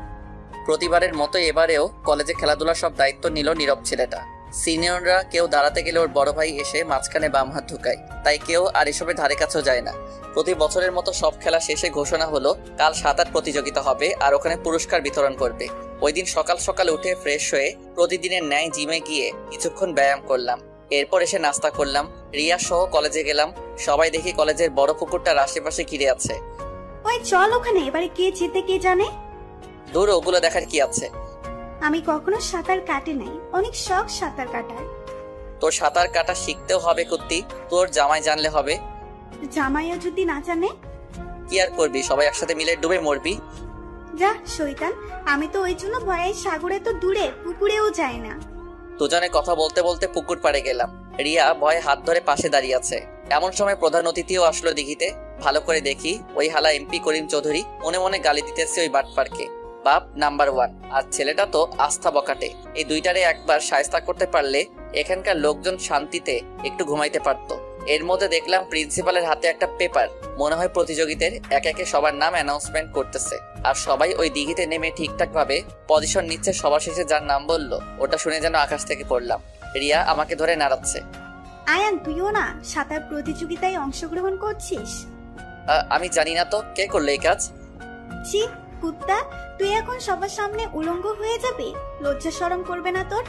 প্রতিবারের মতো এবারেও কলেজে খেলাধুলার সব দায়িত্ব নিল নীরব ছেলেটা। সিনিয়ররা কেউ দাঁড়াতে গেলে ওর বড় ভাই এসে মাঝখানে বাম হাত ঢুকায়, তাই কেউ আর এসবের ধারে কাছেও যায় না। প্রতি বছরের মতো সব খেলা শেষে ঘোষণা হলো কাল সাঁতার প্রতিযোগিতা হবে, আর ওখানে পুরস্কার বিতরণ করবে। ওই দিন সকাল সকাল উঠে ফ্রেশ হয়ে প্রতিদিনের ন্যায় জিমে গিয়ে কিছুক্ষণ ব্যায়াম করলাম। এরপর এসে নাস্তা করলাম। রিয়া সহ কলেজে গেলাম। সবাই দেখি কলেজের বড় পুকুরটার আশেপাশে ঘিরে আছে। ওই চল ওখানে, এবারে কে জিতে কে জানে। দূর, ওগুলো দেখার কি আছে? আমি কখনো সাঁতার কাটি নাই, অনেক শখ সাঁতার কাটার। তোর সাঁতার কাটা শিখতেও হবে কুত্তি, তোর জামাই জানলে হবে। জামাইও যদি না জানে? কি আর করবি, সবাই একসাথে মিলে ডুবে মরবি। যা শয়তান, আমি তো ওই জন্য ভয়ে সাগরে তো দূরে পুকুরেও যাই না। দুজনে কথা বলতে বলতে পুকুর পাড়ে গেলাম। রিয়া ভয়ে হাত ধরে পাশে দাঁড়িয়ে আছে। এমন সময় প্রধান অতিথিও আসলো দিঘিতে। ভালো করে দেখি ওই হালা এমপি করিম চৌধুরী মনে মনে গালি দিতেছে ওই বাটপারকে। বাপ নাম্বার 1 আর ছেলেটা তো আস্থা বকাটে। এই দুইটারে একবার শায়েস্তা করতে পারলে এখানকার লোকজন শান্তিতে একটু ঘুমাইতে পারতো। এর মধ্যে দেখলাম প্রিন্সিপালের হাতে একটা পেপার। মনে হয় প্রতিযোগীদের একে একে সবার নাম অ্যানাউন্সমেন্ট করতেছে, আর সবাই ওই দিঘিতে নেমে ঠিকঠাক ভাবে পজিশন নিচ্ছে। সবার শেষে যার নাম বললো ওটা শুনে যেন আকাশ থেকে পড়লাম। রিয়া আমাকে ধরে নাড়াচ্ছে। আয়ান, তুইও না সাঁতার প্রতিযোগিতায় অংশগ্রহণ করছিস? আমি জানি না তো, কে করলো এই কাজ? ছি কুত্তা, তুই এখন সবার সামনে উলঙ্গ হয়ে যাবি? লজ্জা শরম করবে না তোর?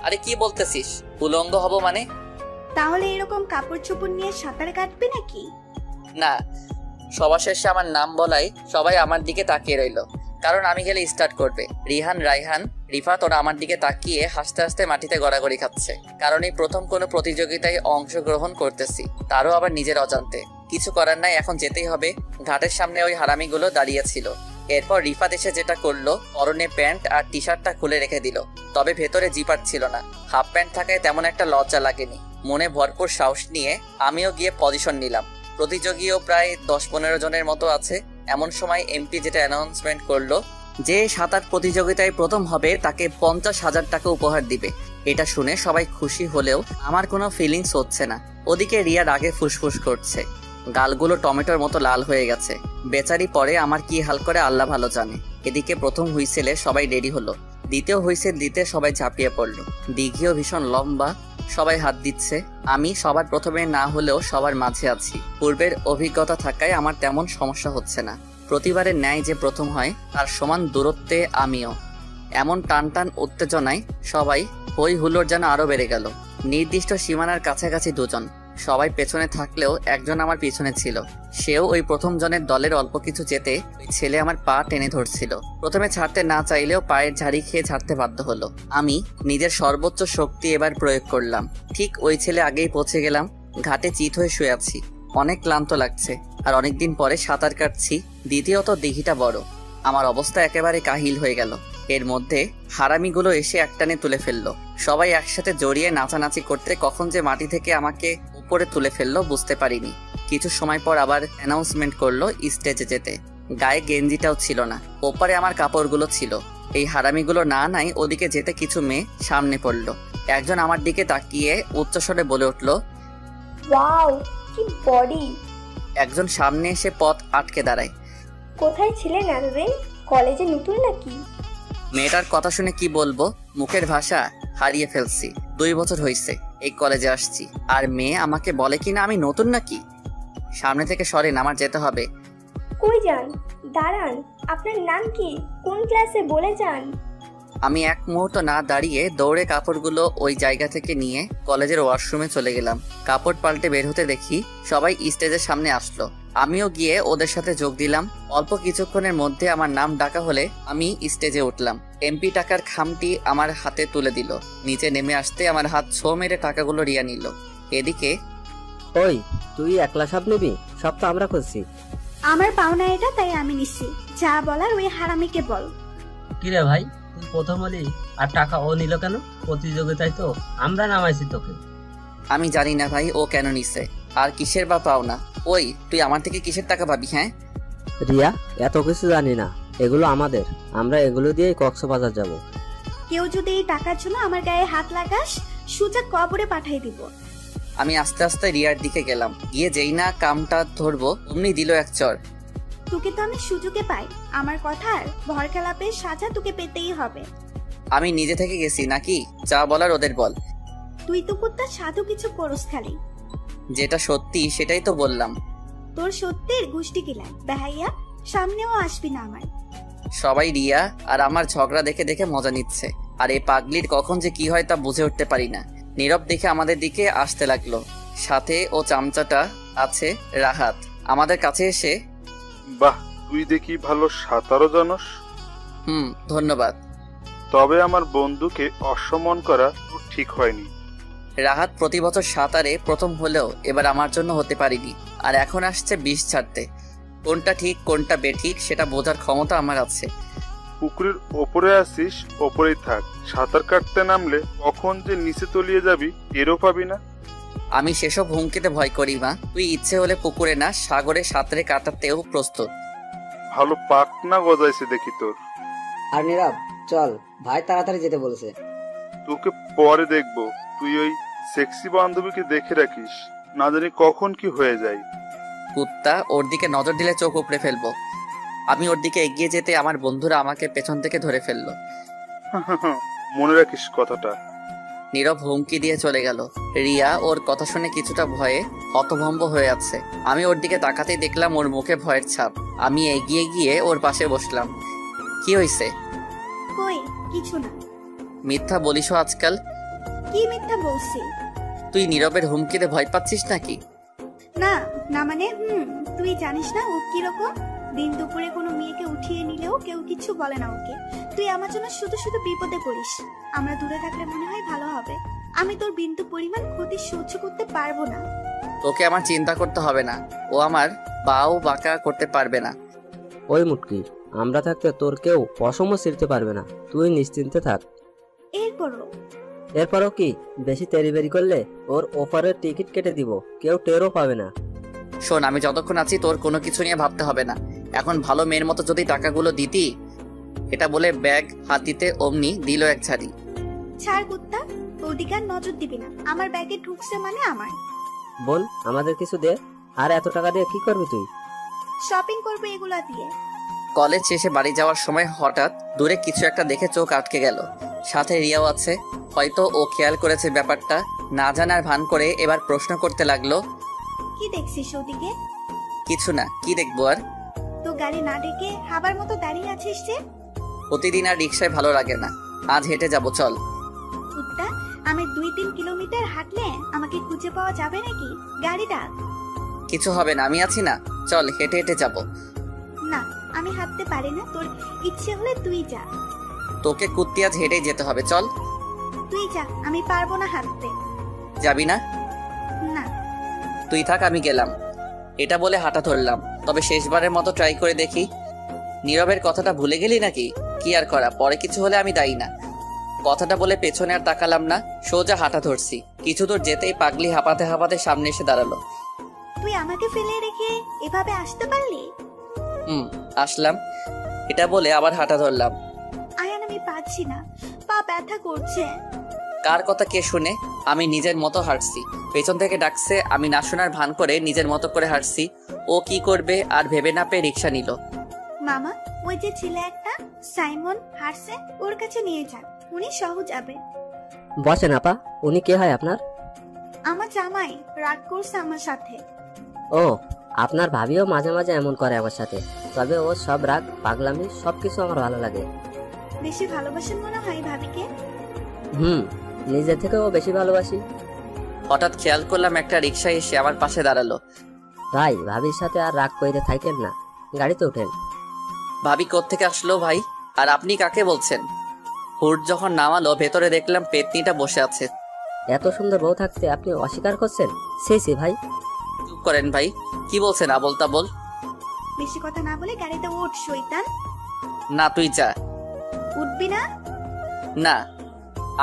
আরে কি বলতেছিস? উলঙ্গ হব মানে? তাহলে এরকম কাপড় চোপড় নিয়ে সাঁতার কাটবি নাকি? না, সবার শেষে আমার নাম বলাই সবাই আমার দিকে তাকিয়ে রইলো, কারণ আমি গেলে স্টার্ট করবে। রিহান, রাইহান, রিফাত ওরা আমার দিকে তাকিয়ে হাসতে হাসতে মাটিতে গড়াগড়ি খাচ্ছে, কারণ এই প্রথম কোনো প্রতিযোগিতায় অংশগ্রহণ করতেছি, তারও আবার নিজের অজান্তে। কিছু করার নাই, এখন যেতেই হবে। ঘাটের সামনে ওই হারামিগুলো দাঁড়িয়েছিল। এরপর রিফাত এসে যেটা করলো, পরনে প্যান্ট আর টি শার্টটা খুলে রেখে দিল, তবে ভেতরে জিপার ছিল না। হাফ প্যান্ট থাকায় তেমন একটা লজ্জা লাগেনি। মনে ভরপুর সাহস নিয়ে আমিও গিয়ে পজিশন নিলাম। প্রতিযোগীও প্রায় 10-15 জনের মতো আছে। এমন সময় এমপি যেটা অ্যানাউন্সমেন্ট করলো, যে সাঁতার প্রতিযোগিতায় প্রথম হবে তাকে 50,000 টাকা উপহার দিবে। এটা শুনে সবাই খুশি হলেও আমার কোনো ফিলিংস হচ্ছে না। ওদিকে রিয়া রাগে ফুসফুস করছে, গালগুলো টমেটোর মতো লাল হয়ে গেছে। বেচারি পরে আমার কি হাল করে আল্লাহ ভালো জানে। এদিকে প্রথম হুইসেলে সবাই রেডি হলো, দ্বিতীয় হুইসেল দিতে সবাই ঝাঁপিয়ে পড়লো। দিঘিও ভীষণ লম্বা, সবাই হাত দিচ্ছে। আমি সবার প্রথমে না হলেও সবার মাঝে আছি। পূর্বের অভিজ্ঞতা থাকায় আমার তেমন সমস্যা হচ্ছে না। প্রতিবারের ন্যায় যে প্রথম হয় তার সমান দূরত্বে আমিও। এমন টান টান উত্তেজনায় সবাই হই হুল্লোড় যেন আরো বেড়ে গেল। নির্দিষ্ট সীমানার কাছাকাছি দুজন, সবাই পেছনে থাকলেও একজন আমার পিছনে ছিল। সেও ওই প্রথম জনের দলের অল্প কিছু যেতে ওই ছেলে আমার পা টেনে ধরছিল। প্রথমে ছাড়তে না চাইলেও পায়ের ঝাড়ি খেয়ে ছাড়তে বাধ্য হলো। আমি নিজের সর্বোচ্চ শক্তি এবার প্রয়োগ করলাম। ঠিক ওই ছেলে আগেই পৌঁছে গেলাম। ঘাটে চিত হয়ে শুয়ে আছি, অনেক ক্লান্ত লাগছে, আর অনেকদিন পরে সাঁতার কাটছি। দ্বিতীয়ত দিঘিটা বড়, আমার অবস্থা একেবারে কাহিল হয়ে গেল। এর মধ্যে হারামিগুলো এসে একটানে তুলে ফেললো। সবাই একসাথে জড়িয়ে নাচানাচি করতে কখন যে মাটি থেকে আমাকে উপরে তুলে ফেললো বুঝতে পারিনি। কিছু সময় পর আবার অ্যানাউন্সমেন্ট করলো স্টেজে যেতে। গায়ে গেঞ্জিটাও ছিল না, ওপারে আমার কাপড়গুলো ছিল। এই হারামিগুলো না নাই ওদিকে যেতে কিছু মেয়ে সামনে পড়লো। একজন আমার দিকে তাকিয়ে উচ্চস্বরে বলে উঠলো, ওয়াও, কি বডি! একজন সামনে এসে পথ আটকে দাঁড়ায়। কোথায় ছিলেন এতদিন? কলেজে নতুন নাকি? মেয়েটার কথা শুনে কি বলবো, মুখের ভাষা হারিয়ে ফেলছি। 2 বছর হয়েছে এই কলেজে আসছি, আর মেয়ে আমাকে বলে কিনা আমি নতুন নাকি। সামনে থেকে সরেন, আমার যেতে হবে। কই যান? দাঁড়ান, আপনার নাম কি? কোন ক্লাসে বলে যান। আমি এক মুহূর্ত না দাঁড়িয়ে দৌড়ে কাপড়গুলো ওই জায়গা থেকে নিয়ে কলেজের ওয়াশরুমে চলে গেলাম। কাপড় পাল্টে বের হতে দেখি সবাই স্টেজের সামনে আসলো। আমিও গিয়ে ওদের সাথে যোগ দিলাম। অল্প কিছুক্ষণের মধ্যে আমার নাম ডাকা হলে আমি স্টেজে উঠলাম। এমপি টাকার খামটি আমার হাতে তুলে দিল। নিচে নেমে আসতে আমার হাত ছো মেরে টাকাগুলো রিয়া নিল। এদিকে, ওই তুই একলা সব নিবি? সব তো আমরা করছি। আমার পাওনা এটা, তাই আমি নিচ্ছি। যা বলার ওই হারামিকে বল। কিরে ভাই, তুই প্রথম হলি আর টাকা ও নিল কেন? প্রতিযোগিতায় তো আমরা নামাইছি তোকে। আমি জানি না ভাই ও কেন নিছে, আর কিসের বা পাও না। ওই তুই আমার থেকে কিসের টাকা পাবি? হ্যাঁ রিয়া, এত কিছু জানি না, এগুলো আমাদের। আমরা এগুলো দিয়েই কক্সবাজার যাব। কেউ যদি এই টাকার জন্য আমার গায়ে হাত লাগাস, সোজা কবরে পাঠাই দিব। আমি আস্তে আস্তে রিয়ার দিকে গেলাম। গিয়ে যেই না কামটা ধরবো অমনি দিল এক চর। তোকে তো আমি সুযোগে পাই, আমার কথার ভর খেলাপের সাজা তোকে পেতেই হবে। আমি নিজে থেকে গেছি নাকি? যা বলার ওদের বল। তুই তো কুত্তা সাধু কিছু করস খালি। যেটা সত্যি সেটাই তো বললাম। তোর সত্যির গুষ্টি কিলাই বেহাইয়া, সামনেও আসবি না আমার। সবাই রিয়া আর আমার ঝগড়া দেখে দেখে মজা নিচ্ছে, আর এই পাগলির কখন যে কি হয় তা বুঝে উঠতে পারি না। নীরব দেখে আমাদের দিকে আসতে লাগলো। সাথে ও চামচাটা আছে রাহাত। আমাদের কাছে এসে, বাহ, তুই দেখি ভালো সাঁতারও জানোস। ধন্যবাদ। তবে আমার বন্ধুকে অসম্মান করা ঠিক হয়নি। রাহাত প্রতি বছর সাঁতারে প্রথম হলেও এবার আমার জন্য হতে পারিনি, আর এখন আসছে বিষ ছাড়তে। কোনটা ঠিক কোনটা বেঠিক সেটা বোঝার ক্ষমতা আমার আছে। পুকুরের ওপরে আসিস, ওপরেই থাক। সাঁতার কাটতে নামলে কখন যে নিচে তলিয়ে যাবি এরও পাবি না। আমি সেসব হুমকিতে ভয় করি মা। তুই ইচ্ছে হলে পুকুরে না, সাগরে সাঁতারে কাটাতেও প্রস্তুত। ভালো পাক না গজাইছে দেখি তোর। আর নীরব, চল, ভাই তাড়াতাড়ি যেতে বলেছে। তোকে পরে দেখবো। তুই ওই সেক্সি বান্ধবীকে দেখে রাখিস। না জানি কখন কি হয়ে যায়। কুত্তা, ওর দিকে নজর দিলে চোখ উপড়ে ফেলবো। আমি ওর দিকে এগিয়ে যেতে আমার বন্ধুরা আমাকে পেছন থেকে ধরে ফেললো। মনে রাখিস কথাটা। নীরব হুমকি দিয়ে চলে গেল। রিয়া ওর কথা শুনে কিছুটা ভয়ে হতভম্ব হয়ে আছে। আমি ওর দিকে তাকাতেই দেখলাম ওর মুখে ভয়ের ছাপ। আমি এগিয়ে গিয়ে ওর পাশে বসলাম। কি হয়েছে? কই কিছু না। মিথ্যা বলিস আজকাল। কি মিথ্যা বলছি? তুই নীরবের হুমকিতে ভয় পাচ্ছিস নাকি? না না মানে তুই জানিস না ও কিরকম। দিন দুপুরে কোনো মেয়েকে উঠিয়ে নিলেও কেউ কিছু বলে না ওকে। তুই আমার জন্য শুধু শুধু বিপদে পড়িস। আমরা দূরে থাকলে মনে হয় ভালো হবে। আমি তোর বিন্দু পরিমাণ ক্ষতি সহ্য করতে পারবো না। তোকে আমার চিন্তা করতে হবে না। ও আমার পাও বাঁকা করতে পারবে না। ওই মুটকি, আমরা থাকতে তোর কেউ পশমও ছিঁড়তে পারবে না, তুই নিশ্চিন্তে থাক। এরপরও কি বেশি তেরিবেরি করলে ওর ওপারের টিকিট কেটে দিব, কেউ টেরও পাবে না। শোন, আমি যতক্ষণ আছি তোর কোনো কিছু নিয়ে ভাবতে হবে না। এখন ভালো মেয়ের মতো যদি টাকাগুলো দিতি। এটা বলে ব্যাগ হাত দিতে অমনি দিল এক ছাড়ি। ছাড় কুত্তা, ওদিকে আর নজর দিবি না। আমার ব্যাগে ঢুকছে মানে আমার। বোন, আমাদের কিছু দে। আর এত টাকা দিয়ে কি করবি তুই? শপিং করবো এগুলা দিয়ে। কলেজ শেষে বাড়ি যাওয়ার সময় হঠাৎ দূরে কিছু একটা দেখে চোখ আটকে গেল। সাথে রিয়াও আছে। হয়তো ও খেয়াল করেছে ব্যাপারটা। না জানার ভান করে এবার প্রশ্ন করতে লাগলো, কি দেখছিস ওদিকে? কিছু না, কি দেখবো আর? তো গাড়ি না ডেকে হাবার মতো দাঁড়িয়ে আছিস যে? প্রতিদিন আর রিক্সায় ভালো লাগে না, আজ হেঁটে যাবো চল। কুত্তা, আমি 2-3 কিলোমিটার হাঁটলে আমাকে খুঁজে পাওয়া যাবে নাকি? গাড়ি ডাক। কিছু হবে না, আমি আছি না, চল হেঁটে হেঁটে যাবো। না, আমি হাঁটতে পারি না। তোর ইচ্ছে হলে তুই যা। তোকে কুত্তি আজ হেঁটেই যেতে হবে, চল। তুই যা, আমি পারবো না হাঁটতে। যাবি না? না। তুই থাক, আমি গেলাম। এটা বলে হাঁটা ধরলাম। তবে শেষবারের মতো ট্রাই করে দেখি। নীরবের কথাটা ভুলে গেলি নাকি? কি আর করা, পরে কিছু হলে আমি দায়ী না। কথাটা বলে পেছনে আর তাকালাম না, সোজা হাঁটা ধরছি। কিছু দূর যেতেই পাগলি হাঁপাতে হাঁপাতে সামনে এসে দাঁড়ালো। তুই আমাকে ফেলে রেখে এভাবে আসতে পারলি? আসলাম। এটা বলে আবার হাঁটা ধরলাম। আয়ান, আমি পাচ্ছি না, পা ব্যথা করছে। কার কথা কে শুনে? আমি নিজের মতো হাঁটছি। পেছন থেকে ডাকছে, আমি না শোনার ভান করে নিজের মতো করে হাঁটছি। ও কি করবে আর ভেবে না পেয়ে রিক্সা নিল। মামা, ওই যে ছেলে একটা সাইমন হারছে, ওর কাছে নিয়ে যান, উনি সহজ যাবে। বসেন আপা, উনি কে হয় আপনার? আমার জামাই রাগ করছে আমার সাথে। ও, আপনার ভাবিও মাঝে মাঝে এমন করে আমার সাথে। তবে ও সব রাগ পাগলামি সবকিছু আমার ভালো লাগে। বেশি ভালোবাসেন মনে হয় ভাবিকে। নিজে থেকেও বেশি ভালোবাসি। হঠাৎ খেয়াল করলাম একটা রিক্সা এসে আমার পাশে দাঁড়ালো। ভাই, ভাবির সাথে আর রাগ কইতে থাকেন না, গাড়িতে ওঠেন। ভাবি কোত্থেকে আসলো ভাই? আর আপনি কাকে বলছেন? হুট যখন নামালো, ভেতরে দেখলাম পেতনিটা বসে আছে। এত সুন্দর বউ থাকতে আপনি অস্বীকার করছেন? সে ভাই। চুপ করেন ভাই, কি বলছেন আবোল তাবোল? বেশি কথা না বলে গাড়িতে ওঠ শয়তান। না, তুই যা। উঠবি না? না।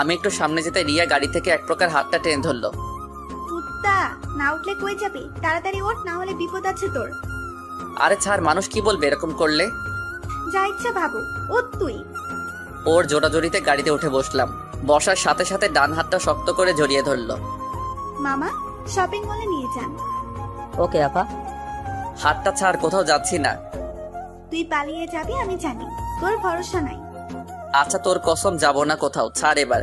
আমি একটু সামনে যেতে রিয়া গাড়ি থেকে এক প্রকার হাতটা টেনে ধরলো। কুত্তা, না উঠলে কই যাবি? তাড়াতাড়ি ওঠ, না হলে বিপদ আছে তোর। আরে ছাড়, মানুষ কি বলবে এরকম করলে? যা ইচ্ছা ভাবো, ওঠ তুই। ওর জোড়াজড়িতে গাড়িতে উঠে বসলাম। বসার সাথে সাথে ডান হাতটা শক্ত করে জড়িয়ে ধরলো। মামা, শপিং মলে নিয়ে যান। ওকে আপা। হাতটা ছাড়, কোথাও যাচ্ছি না। তুই পালিয়ে যাবি আমি জানি, তোর ভরসা নাই। আচ্ছা, তোর কসম, যাবো না কোথাও, ছাড় এবার।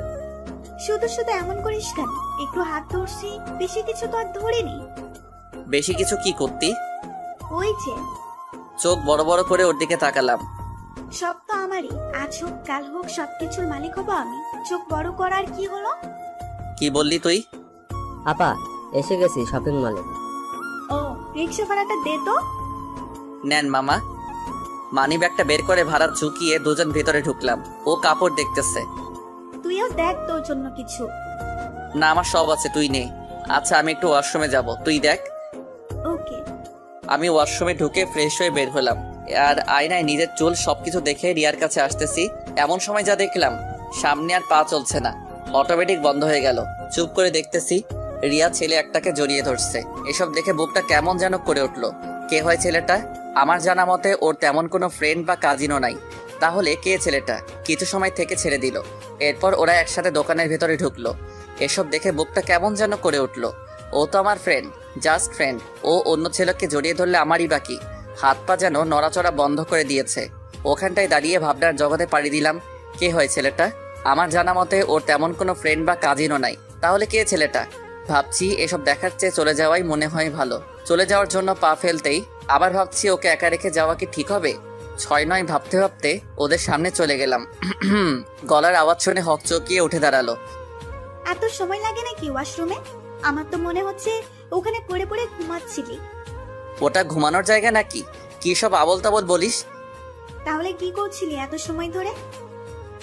শুধু শুধু এমন করিস কেন? একটু হাত ধরছি, বেশি কিছু তো আর ধরিনি। বেশি কিছু কি করতি? ওই যে। চোখ বড় বড় করে ওর দিকে তাকালাম। সব তো আমারই, আজ হোক কাল হোক সবকিছুর মালিক হবো আমি। চোখ বড় করার কি হলো? কি বললি তুই? আপা, এসে গেছি শপিং মলে। ও, রিক্সা ভাড়াটা দে তো। নেন মামা। মানি ব্যাগটা বের করে ভাড়া চুকিয়ে দুজন ভেতরে ঢুকলাম। ও কাপড় দেখতেছে। তুইও দেখ তোর জন্য কিছু। না, আমার সব আছে, তুই নে। আচ্ছা, আমি একটু ওয়াশরুমে যাব, তুই দেখ। ওকে। আমি ওয়াশরুমে ঢুকে ফ্রেশ হয়ে বের হলাম। আর আয়নায় নিজের চুল সবকিছু দেখে রিয়ার কাছে আসতেছি। এমন সময় যা দেখলাম, সামনে আর পা চলছে না, অটোমেটিক বন্ধ হয়ে গেল। চুপ করে দেখতেছি রিয়া ছেলে একটাকে জড়িয়ে ধরছে। এসব দেখে বুকটা কেমন যেন করে উঠলো। কে হয় ছেলেটা? আমার জানা মতে ওর তেমন কোনো ফ্রেন্ড বা কাজিনও নাই। তাহলে কে ছেলেটা? কিছু সময় থেকে ছেড়ে দিল। এরপর ওরা একসাথে দোকানের ভেতরে ঢুকলো। এসব দেখে বুকটা কেমন যেন করে উঠলো। ও তো আমার ফ্রেন্ড, জাস্ট ফ্রেন্ড। ও অন্য ছেলেকে জড়িয়ে ধরলে আমারই বাকি। হাত পা যেন নড়াচড়া বন্ধ করে দিয়েছে। ওখানটায় দাঁড়িয়ে ভাবনার জগতে পাড়ি দিলাম, কে হয় ছেলেটা? আমার জানা মতে ওর তেমন কোনো ফ্রেন্ড বা কাজিনও নাই। তাহলে কে ছেলেটা? ভাবছি এসব দেখার চেয়ে চলে যাওয়াই মনে হয় ভালো। চলে যাওয়ার জন্য পা ফেলতেই আবার ভাবছি ওকে একা রেখে যাওয়া কি ঠিক হবে? 6-9 ভাবতে ভাবতে ওদের সামনে চলে গেলাম। গলার আওয়াজ শুনে হকচকিয়ে উঠে দাঁড়ালো। এত সময় লাগে নাকি ওয়াশরুমে? আমার তো মনে হচ্ছে ওখানে পড়ে পড়ে ঘুমাচ্ছিলি। ওটা ঘুমানোর জায়গা নাকি? কি সব আবল তাবল বলিস? তাহলে কি করছিলি এত সময় ধরে?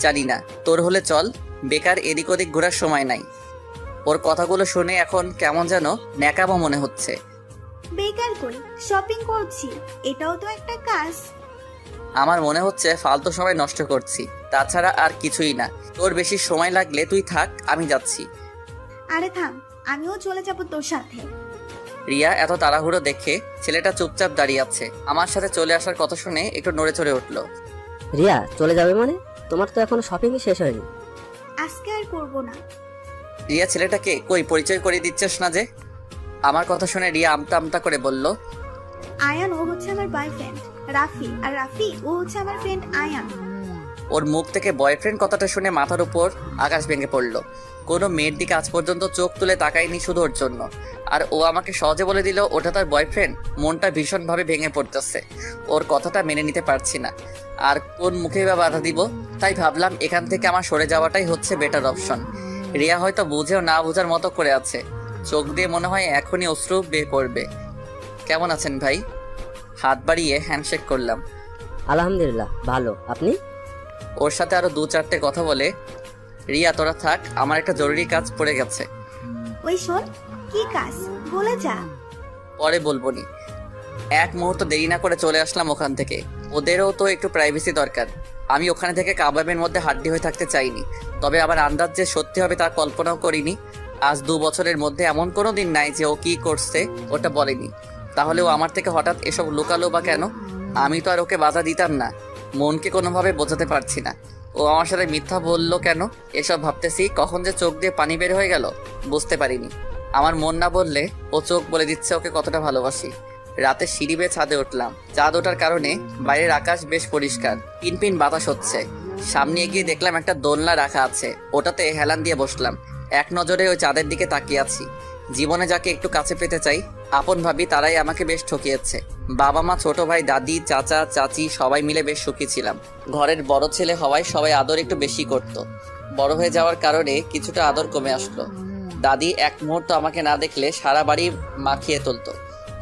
জানি না, তোর হলে চল, বেকার এদিক ওদিক ঘোরার সময় নাই। ওর কথাগুলো শুনে এখন কেমন যেন ন্যাকামো মনে হচ্ছে। বেকার কই, শপিং করছি, এটাও তো একটা কাজ। আমার মনে হচ্ছে ফালতু সময় নষ্ট করছি, তাছাড়া আর কিছুই না। তোর বেশি সময় লাগলে তুই থাক, আমি যাচ্ছি। আরে থাম, আমিও চলে যাব তোর সাথে। রিয়া এত তাড়াহুড়ো দেখে ছেলেটা চুপচাপ দাঁড়িয়ে আছে। আমার সাথে চলে আসার কথা শুনে একটু নড়ে চড়ে উঠলো। রিয়া চলে যাবে মানে? তোমার তো এখনো শপিংই শেষ হয়নি। আজকে আর করব না। রিয়া ছেলেটাকে কই পরিচয় করে দিচ্ছিস না যে? আমার কথা শুনে রিয়া আমতা আমতা করে বলল, আয়ান ও হচ্ছে আমার বয়ফ্রেন্ড রাফি, আর রাফি ও হচ্ছে আমার ফ্রেন্ড আয়ান। ওর মুখ থেকে বয়ফ্রেন্ড কথাটা শুনে মাথার উপর আকাশ ভেঙে পড়লো। কোনো মেয়ের দিকে আজ পর্যন্ত চোখ তুলে তাকায়নি শুধু ওর জন্য, আর ও আমাকে সহজে বলে দিল ওটা তার বয়ফ্রেন্ড। মনটা ভীষণভাবে ভেঙে পড়তেছে। ওর কথাটা মেনে নিতে পারছি না, আর কোন মুখে বা বাধা দিব। তাই ভাবলাম এখান থেকে আমার সরে যাওয়াটাই হচ্ছে বেটার অপশন। রিয়া হয়তো বুঝেও না বোঝার মতো করে আছে, চোখ দিয়ে মনে হয় এখনই অশ্রু বের করবে। কেমন আছেন ভাই? হাত বাড়িয়ে হ্যান্ডশেক করলাম। আলহামদুলিল্লাহ ভালো, আপনি? ওর সাথে আরো 2-4টে কথা বলে, রিয়া তোরা থাক, আমার একটা জরুরি কাজ পড়ে গেছে। ওই শোন, কি কাজ বলে যা। পরে বলবনি। এক মুহূর্ত দেরি না করে চলে আসলাম ওখান থেকে। ওদেরও তো একটু প্রাইভেসি দরকার। আমি ওখানে থেকে কাবাবের মধ্যে হাড্ডি হয়ে থাকতে চাইনি, তবে আবার আন্দাজ যে সত্যি হবে তা কল্পনাও করিনি। আজ 2 বছরের মধ্যে এমন কোনো দিন নাই যে ও কি করছে ওটা বলেনি। তাহলে ও আমার থেকে হঠাৎ এসব লুকালো বা কেন? আমি তো আর ওকে বাধা দিতাম না। মনকে কোনোভাবে বোঝাতে পারছি না ও আমার সাথে মিথ্যা বললো কেন। এসব ভাবতেছি, কখন যে চোখ দিয়ে পানি বের হয়ে গেল বুঝতে পারিনি। আমার মন না বললে ও চোখ বলে দিচ্ছে ওকে কতটা ভালোবাসি। রাতে সিঁড়ি বেয়ে ছাদে উঠলাম। চাঁদ ওঠার কারণে বাইরের আকাশ বেশ পরিষ্কার, পিনপিন বাতাস হচ্ছে। সামনে এগিয়ে দেখলাম একটা দোলনা রাখা আছে, ওটাতে হেলান দিয়ে বসলাম। এক নজরে ওই চাঁদের দিকে তাকিয়ে আছি। জীবনে যাকে একটু কাছে পেতে চাই, আপন ভাবি, তারাই আমাকে বেশ ঠকিয়েছে। বাবা মা, ছোট ভাই, দাদি, চাচা, চাচি সবাই মিলে বেশ সুখী ছিলাম। ঘরের বড় ছেলে হওয়ায় সবাই আদর একটু বেশি করত। বড় হয়ে যাওয়ার কারণে কিছুটা আদর কমে আসলো। দাদি এক মুহূর্ত আমাকে না দেখলে সারা বাড়ি মাখিয়ে তুলতো।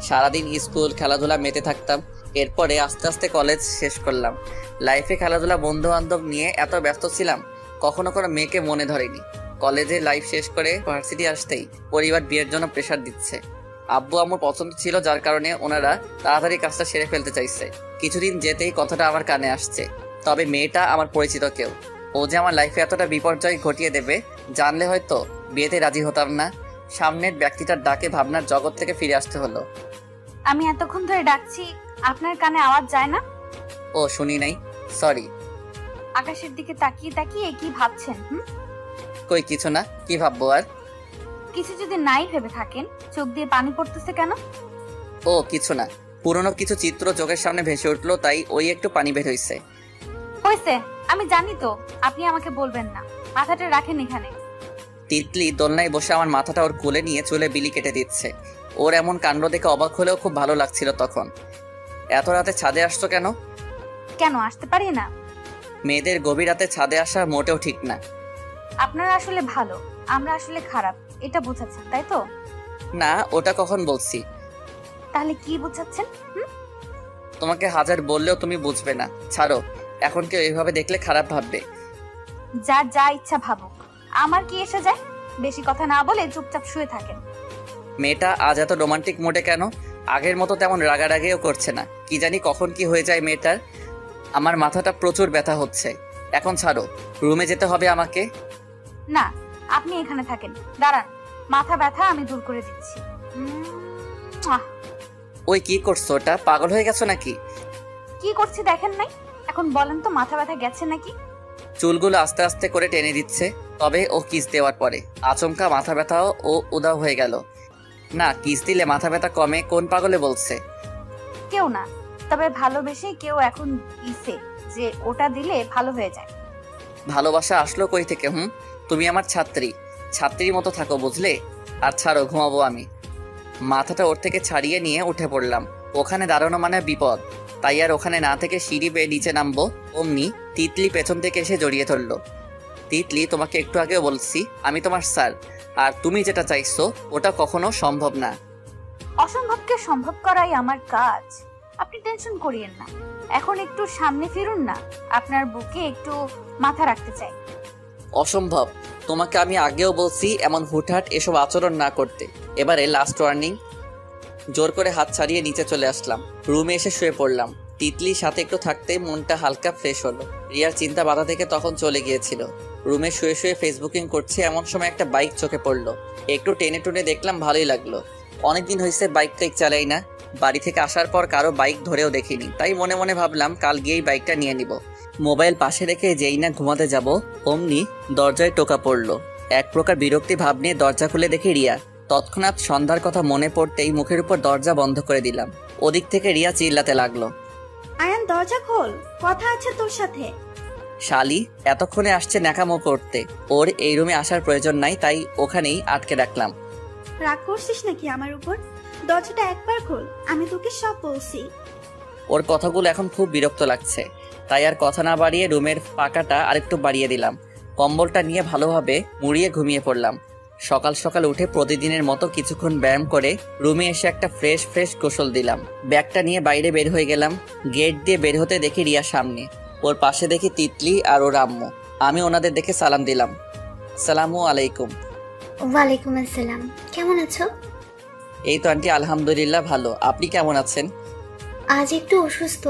সারাদিন স্কুল খেলাধুলা মেতে থাকতাম। এরপরে আস্তে আস্তে কলেজ শেষ করলাম। লাইফে খেলাধুলা, বন্ধু বান্ধব নিয়ে এত ব্যস্ত ছিলাম, কখনো কোনো মেয়েকে মনে ধরেনি। কলেজে লাইফ শেষ করে ভার্সিটি আসতেই পরিবার বিয়ের জন্য প্রেশার দিচ্ছে। আব্বু আমার পছন্দ ছিল, যার কারণে ওনারা তাড়াতাড়ি কাজটা সেরে ফেলতে চাইছে। কিছুদিন যেতেই কথাটা আমার কানে আসছে, তবে মেয়েটা আমার পরিচিত কেউ। ও যে আমার লাইফে এতটা বিপর্যয় ঘটিয়ে দেবে জানলে হয়তো বিয়েতে রাজি হতাম না। সামনের ব্যক্তিটার ডাকে ভাবনার জগৎ থেকে ফিরে আসতে হলো। আমি এতক্ষণ ধরে ডাকছি, আপনার কানে আওয়াজ যায় না? ও শুনি নাই, সরি। আকাশের দিকে তাকিয়ে তাকিয়ে কি ভাবছেন? কই কিছু না, কি ভাববো আর? কিছু যদি নাই ভেবে থাকেন, চোখ দিয়ে পানি পড়তেছে কেন? ও কিছু না, পুরনো কিছু চিত্র চোখের সামনে ভেসে উঠলো, তাই ওই একটু পানি বের হইছে। হইছে, আমি জানি তো, আপনি আমাকে বলবেন না। মাথাটা রাখেন এখানে। তিতলি দোলনায় বসে আমার মাথাটা ওর কোলে নিয়ে চুলে বিলি কেটে দিচ্ছে। ওর এমন কাণ্ড দেখে অবাক হলেও খুব ভালো লাগছিল তখন। এত রাতে ছাদে আসছো কেন? কেন আসতে পারি না? মেয়েদের গভীর রাতে ছাদে আসা মোটেও ঠিক না। আপনারা আসলে ভালো, আমরা আসলে খারাপ, এটা বোঝাচ্ছেন তাই তো? না, ওটা কখন বলছি? তাহলে কি বোঝাচ্ছেন? তোমাকে হাজার বললেও তুমি বুঝবে না। ছাড়ো, এখন কেউ এইভাবে দেখলে খারাপ ভাববে। যার যা ইচ্ছা ভাবুক, আমার কি এসে যায়? বেশি কথা না বলে চুপচাপ শুয়ে থাকেন। মেয়েটা আজ এত রোমান্টিক মোডে কেন? আগের মতো তেমন রাগারাগিও করছে না। কি জানি কখন কি হয়ে যায় মেয়েটার। আমার মাথাটা প্রচুর ব্যথা হচ্ছে। এখন ছাড়ো, রুমে যেতে হবে আমাকে। না, আপনি এখানে থাকেন। দাঁড়ান, মাথা ব্যথা আমি দূর করে দিচ্ছি। ওই কি করছো? ওটা পাগল হয়ে গেছো নাকি? কি করছি দেখেন নাই? এখন বলেন তো, মাথা ব্যথা গেছে নাকি? চুলগুলো আস্তে আস্তে করে টেনে দিচ্ছে, তবে ও কিস দেওয়ার পরে আচমকা মাথা ব্যথাও ও উদাও হয়ে গেল। না, কিস দিলে মাথা ব্যথা কমে কোন পাগলে বলছে? কেউ না, তবে ভালোবেসে কেউ এখন ইসে যে ওটা দিলে ভালো হয়ে যায়। ভালোবাসা আসলো কই থেকে? তুমি আমার ছাত্রীর মতো থাকো বুঝলে। আর ছাড়ো, ঘুমাবো আমি। মাথাটা ওর থেকে ছাড়িয়ে নিয়ে উঠে পড়লাম। ওখানে দাঁড়ানো মানে বিপদ, তাই আর ওখানে না থেকে সিঁড়ি বেয়ে নিচে নামবো। অমনি তিতলি পেছন থেকে এসে জড়িয়ে ধরলো। তিতলি, তোমাকে একটু আগেও বলছি আমি তোমার স্যার, আর তুমি যেটা চাইছো ওটা কখনো সম্ভব না। অসম্ভবকে সম্ভব করাই আমার কাজ, আপনি টেনশন করিয়েন না। এখন একটু সামনে ফিরুন না, আপনার বুকে একটু মাথা রাখতে চাই। অসম্ভব? তোমাকে আমি আগেও বলছি এমন হুটহাট এসব আচরণ না করতে। এবারে লাস্ট ওয়ার্নিং। জোর করে হাত ছাড়িয়ে নিচে চলে আসলাম। রুমে এসে শুয়ে পড়লাম। তিতলির সাথে একটু থাকতে মনটা হালকা ফ্রেশ হলো। রিয়ার চিন্তা বাধা থেকে তখন চলে গিয়েছিল। রুমে শুয়ে শুয়ে ফেসবুকিং করছে এমন সময় একটা বাইক চোখে পড়লো। একটু টেনে টুনে দেখলাম, ভালোই লাগলো। অনেকদিন হয়েছে বাইক টাইক চালাই না। বাড়ি থেকে আসার পর কারো বাইক ধরেও দেখিনি, তাই মনে মনে ভাবলাম কাল গিয়েই বাইকটা নিয়ে নিব। মোবাইল পাশে রেখে যেই না ঘুমাতে যাব, অমনি দরজায় টোকা পড়লো। এক প্রকার বিরক্তি ভাব নিয়ে দরজা খুলে দেখি রিয়া। তৎক্ষণাৎ সন্ধ্যার কথা মনে পড়তেই মুখের উপর দরজা বন্ধ করে দিলাম। ওদিক থেকে রিয়া চিল্লাতে লাগলো, আয়ান দরজা খোল, কথা আছে তোর সাথে। শালি এতক্ষণে আসছে ন্যাকামো করতে, ওর এই রুমে আসার প্রয়োজন নাই, তাই ওখানেই আটকে রাখলাম। রাগ করছিস নাকি আমার উপর? দরজাটা একবার খোল, আমি তোকে সব বলছি। ওর কথাগুলো এখন খুব বিরক্ত লাগছে, তাই আর কথা না বাড়িয়ে রুমের পাকাটা আরেকটু বাড়িয়ে দিলাম। কম্বলটা নিয়ে ভালোভাবে মুড়িয়ে ঘুমিয়ে পড়লাম। সকাল সকাল উঠে প্রতিদিনের মতো কিছুক্ষণ ব্যায়াম করে রুমে এসে একটা ফ্রেশ গোসল দিলাম। ব্যাগটা নিয়ে বাইরে বের হয়ে গেলাম। গেট দিয়ে বের হতে দেখি রিয়া সামনে, ওর পাশে দেখি তিতলি আর ওর আম্মু। আমি ওনাদের দেখে সালাম দিলাম। সালামু আলাইকুম। ওয়ালাইকুম আসসালাম, কেমন আছো? এই তো আন্টি, আলহামদুলিল্লাহ ভালো। আপনি কেমন আছেন? আজ একটু অসুস্থ,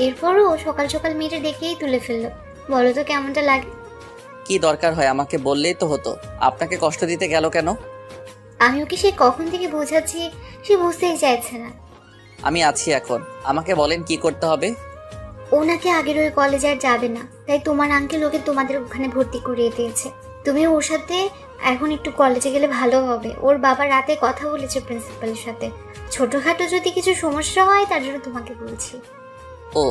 এরপরও সকাল সকাল মেয়েটা ডেকেই তুলে ফেললো। বলো তো কেমনটা লাগে? কি দরকার হয় আমাকে বললেই তো হতো, আপনাকে কষ্ট দিতে গেল কেন? আমি ওকে সে কখন থেকে বোঝাচ্ছি, সে বুঝতেই চাইছে না। আমি আছি এখন, আমাকে বলেন কি করতে হবে। ওনাকে আগের ওই কলেজে আর যাবে না, তাই তোমার আঙ্কেল ওকে তোমাদের ওখানে ভর্তি করিয়ে দিয়েছে। তুমি ওর সাথে এখন একটু কলেজে গেলে ভালো হবে। ওর বাবা রাতে কথা বলেছে প্রিন্সিপালের সাথে, ছোটখাটো যদি কিছু সমস্যা হয় তার জন্য তোমাকে বলছি। ও,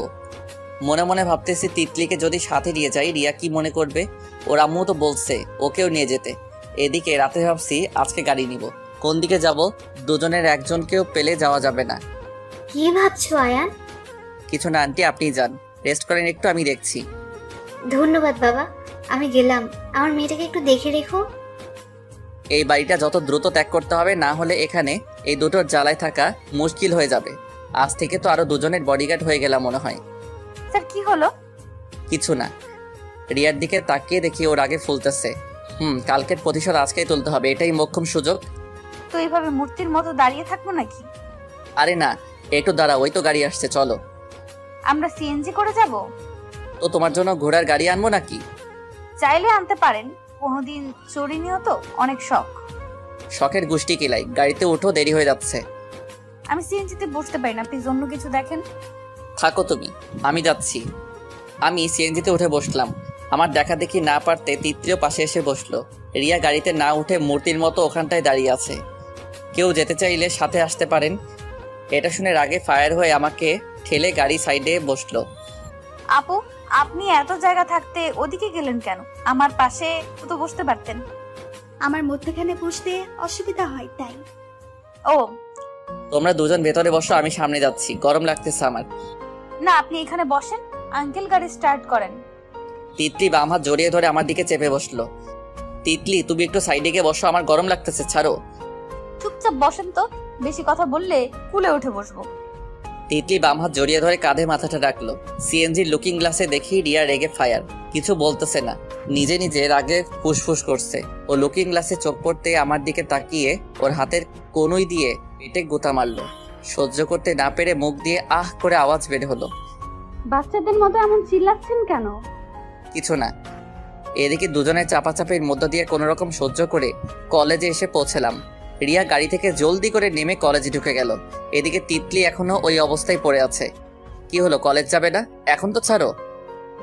মনে মনে ভাবতেছি তিতলিকে যদি সাথে নিয়ে যাই রিয়া কি মনে করবে। ওর আম্মু তো বলছে ওকেও নিয়ে যেতে। এদিকে রাতে ভাবছি আজকে গাড়ি নিব। কোন দিকে যাব? দুজনের একজনকেও পেলে যাওয়া যাবে না। কি ভাবছো আয়ান? কিছু না আন্টি, আপনি যান, রেস্ট করেন একটু, আমি দেখছি। ধন্যবাদ বাবা, আমি গেলাম। আমার মেয়েটাকে একটু দেখে রেখো। এই বাড়িটা যত দ্রুত ত্যাগ করতে হবে, না হলে এখানে এই দুটোর জ্বালায় থাকা মুশকিল হয়ে যাবে। আজ থেকে তো আরো দুজনের বডিগার্ড হয়ে গেলাম মনে হয়। স্যার কি হলো? কিছু না। রিয়ার দিকে তাকিয়ে দেখি ওর আগে ফুলতেছে। কালকের প্রতিশোধ আজকেই তুলতে হবে, এটাই মোক্ষম সুযোগ। তো এইভাবে মূর্তির মতো দাঁড়িয়ে থাকবো নাকি? আরে না, একটু দাঁড়া, ওই তো গাড়ি আসছে, চলো। আমরা সিএনজি করে যাব? তো তোমার জন্য ঘোড়ার গাড়ি আনবো নাকি? চাইলে আনতে পারেন, কোনোদিন চড়িনিও তো, অনেক শখ। শখের গোষ্ঠী কিলাই, গাড়িতে উঠো, দেরি হয়ে যাচ্ছে। আমি সিএনজিতে বসতে পারি না, প্লিজ অন্য কিছু দেখেন। থাকো তুমি, আমি যাচ্ছি। আমি সিএনজিতে উঠে বসলাম। আমার দেখা দেখি না পারতে তিতলিও পাশে এসে বসলো। রিয়া গাড়িতে না উঠে মূর্তির মতো ওখানটায় দাঁড়িয়ে আছে। কেউ যেতে চাইলে সাথে আসতে পারেন। এটা শুনে রাগে ফায়ার হয়ে আমাকে ঠেলে গাড়ি সাইডে বসলো। আপু, আপনি এত জায়গা থাকতে ওদিকে গেলেন কেন? আমার পাশে তো বসতে পারতেন। আমার মধ্যখানে বসতে অসুবিধা হয় তাই। ও, তোমরা দুজন ভেতরে বসো, আমি সামনে যাচ্ছি, গরম লাগতেছে আমার। না, আপনি এখানে বসেন, আঙ্কেল গাড়ি স্টার্ট করেন। তিতলি বাম হাত জড়িয়ে ধরে আমার দিকে চেপে বসলো। তিতলি, তুমি একটু সাইডে গিয়ে বসো, আমার গরম লাগতেছে, ছাড়ো। চুপচাপ বসেন তো, বেশি কথা বললে কুলে উঠে বসবো। তিতলি বাম হাত জড়িয়ে ধরে কাঁধে মাথাটা রাখলো। সিএনজির লুকিং গ্লাসে দেখি রিয়া রেগে ফায়ার, কিছু বলতেছে না, নিজে নিজে রাগে ফুসফুস করছে। ও লুকিং গ্লাসে চোখ পড়তে আমার দিকে তাকিয়ে ওর হাতের কনুই দিয়ে পেটে গোতা মারলো। সহ্য করতে না পেরে মুখ দিয়ে আহ করে আওয়াজ বের হলো। বাচ্চাদের মতো এমন চিল্লাচ্ছেন কেন? কিছু না। এদিকে দুজনের চাপাচাপির মধ্য দিয়ে কোনো রকম সহ্য করে কলেজে এসে পৌঁছলাম। রিয়া গাড়ি থেকে জলদি করে নেমে কলেজে ঢুকে গেল। এদিকে তিতলি এখনো ওই অবস্থায় পড়ে আছে। কি হলো, কলেজ যাবে না? এখন তো ছাড়ো।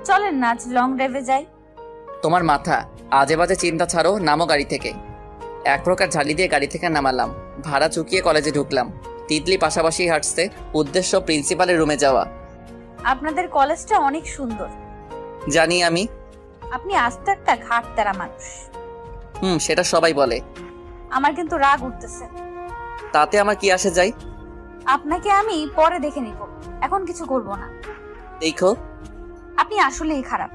চলেন না আজ লং ড্রাইভে যাই। তোমার মাথা, আজে বাজে চিন্তা ছাড়ো, নামো গাড়ি থেকে। এক প্রকার ঝালি দিয়ে গাড়ি থেকে নামালাম, ভাড়া চুকিয়ে কলেজে ঢুকলাম। তিতলি পাশাপাশি হাঁটছে, উদ্দেশ্য প্রিন্সিপালের রুমে যাওয়া। আপনাদের কলেজটা অনেক সুন্দর। জানি আমি। আপনি আস্ত একটা ঘাটতারা মানুষ। সেটা সবাই বলে। আমার কিন্তু রাগ উঠতেছে। তাতে আমার কি আসে যায়? আপনাকে আমি পরে দেখে নিব, এখন কিছু করব না। দেখো, আপনি আসলেই খারাপ।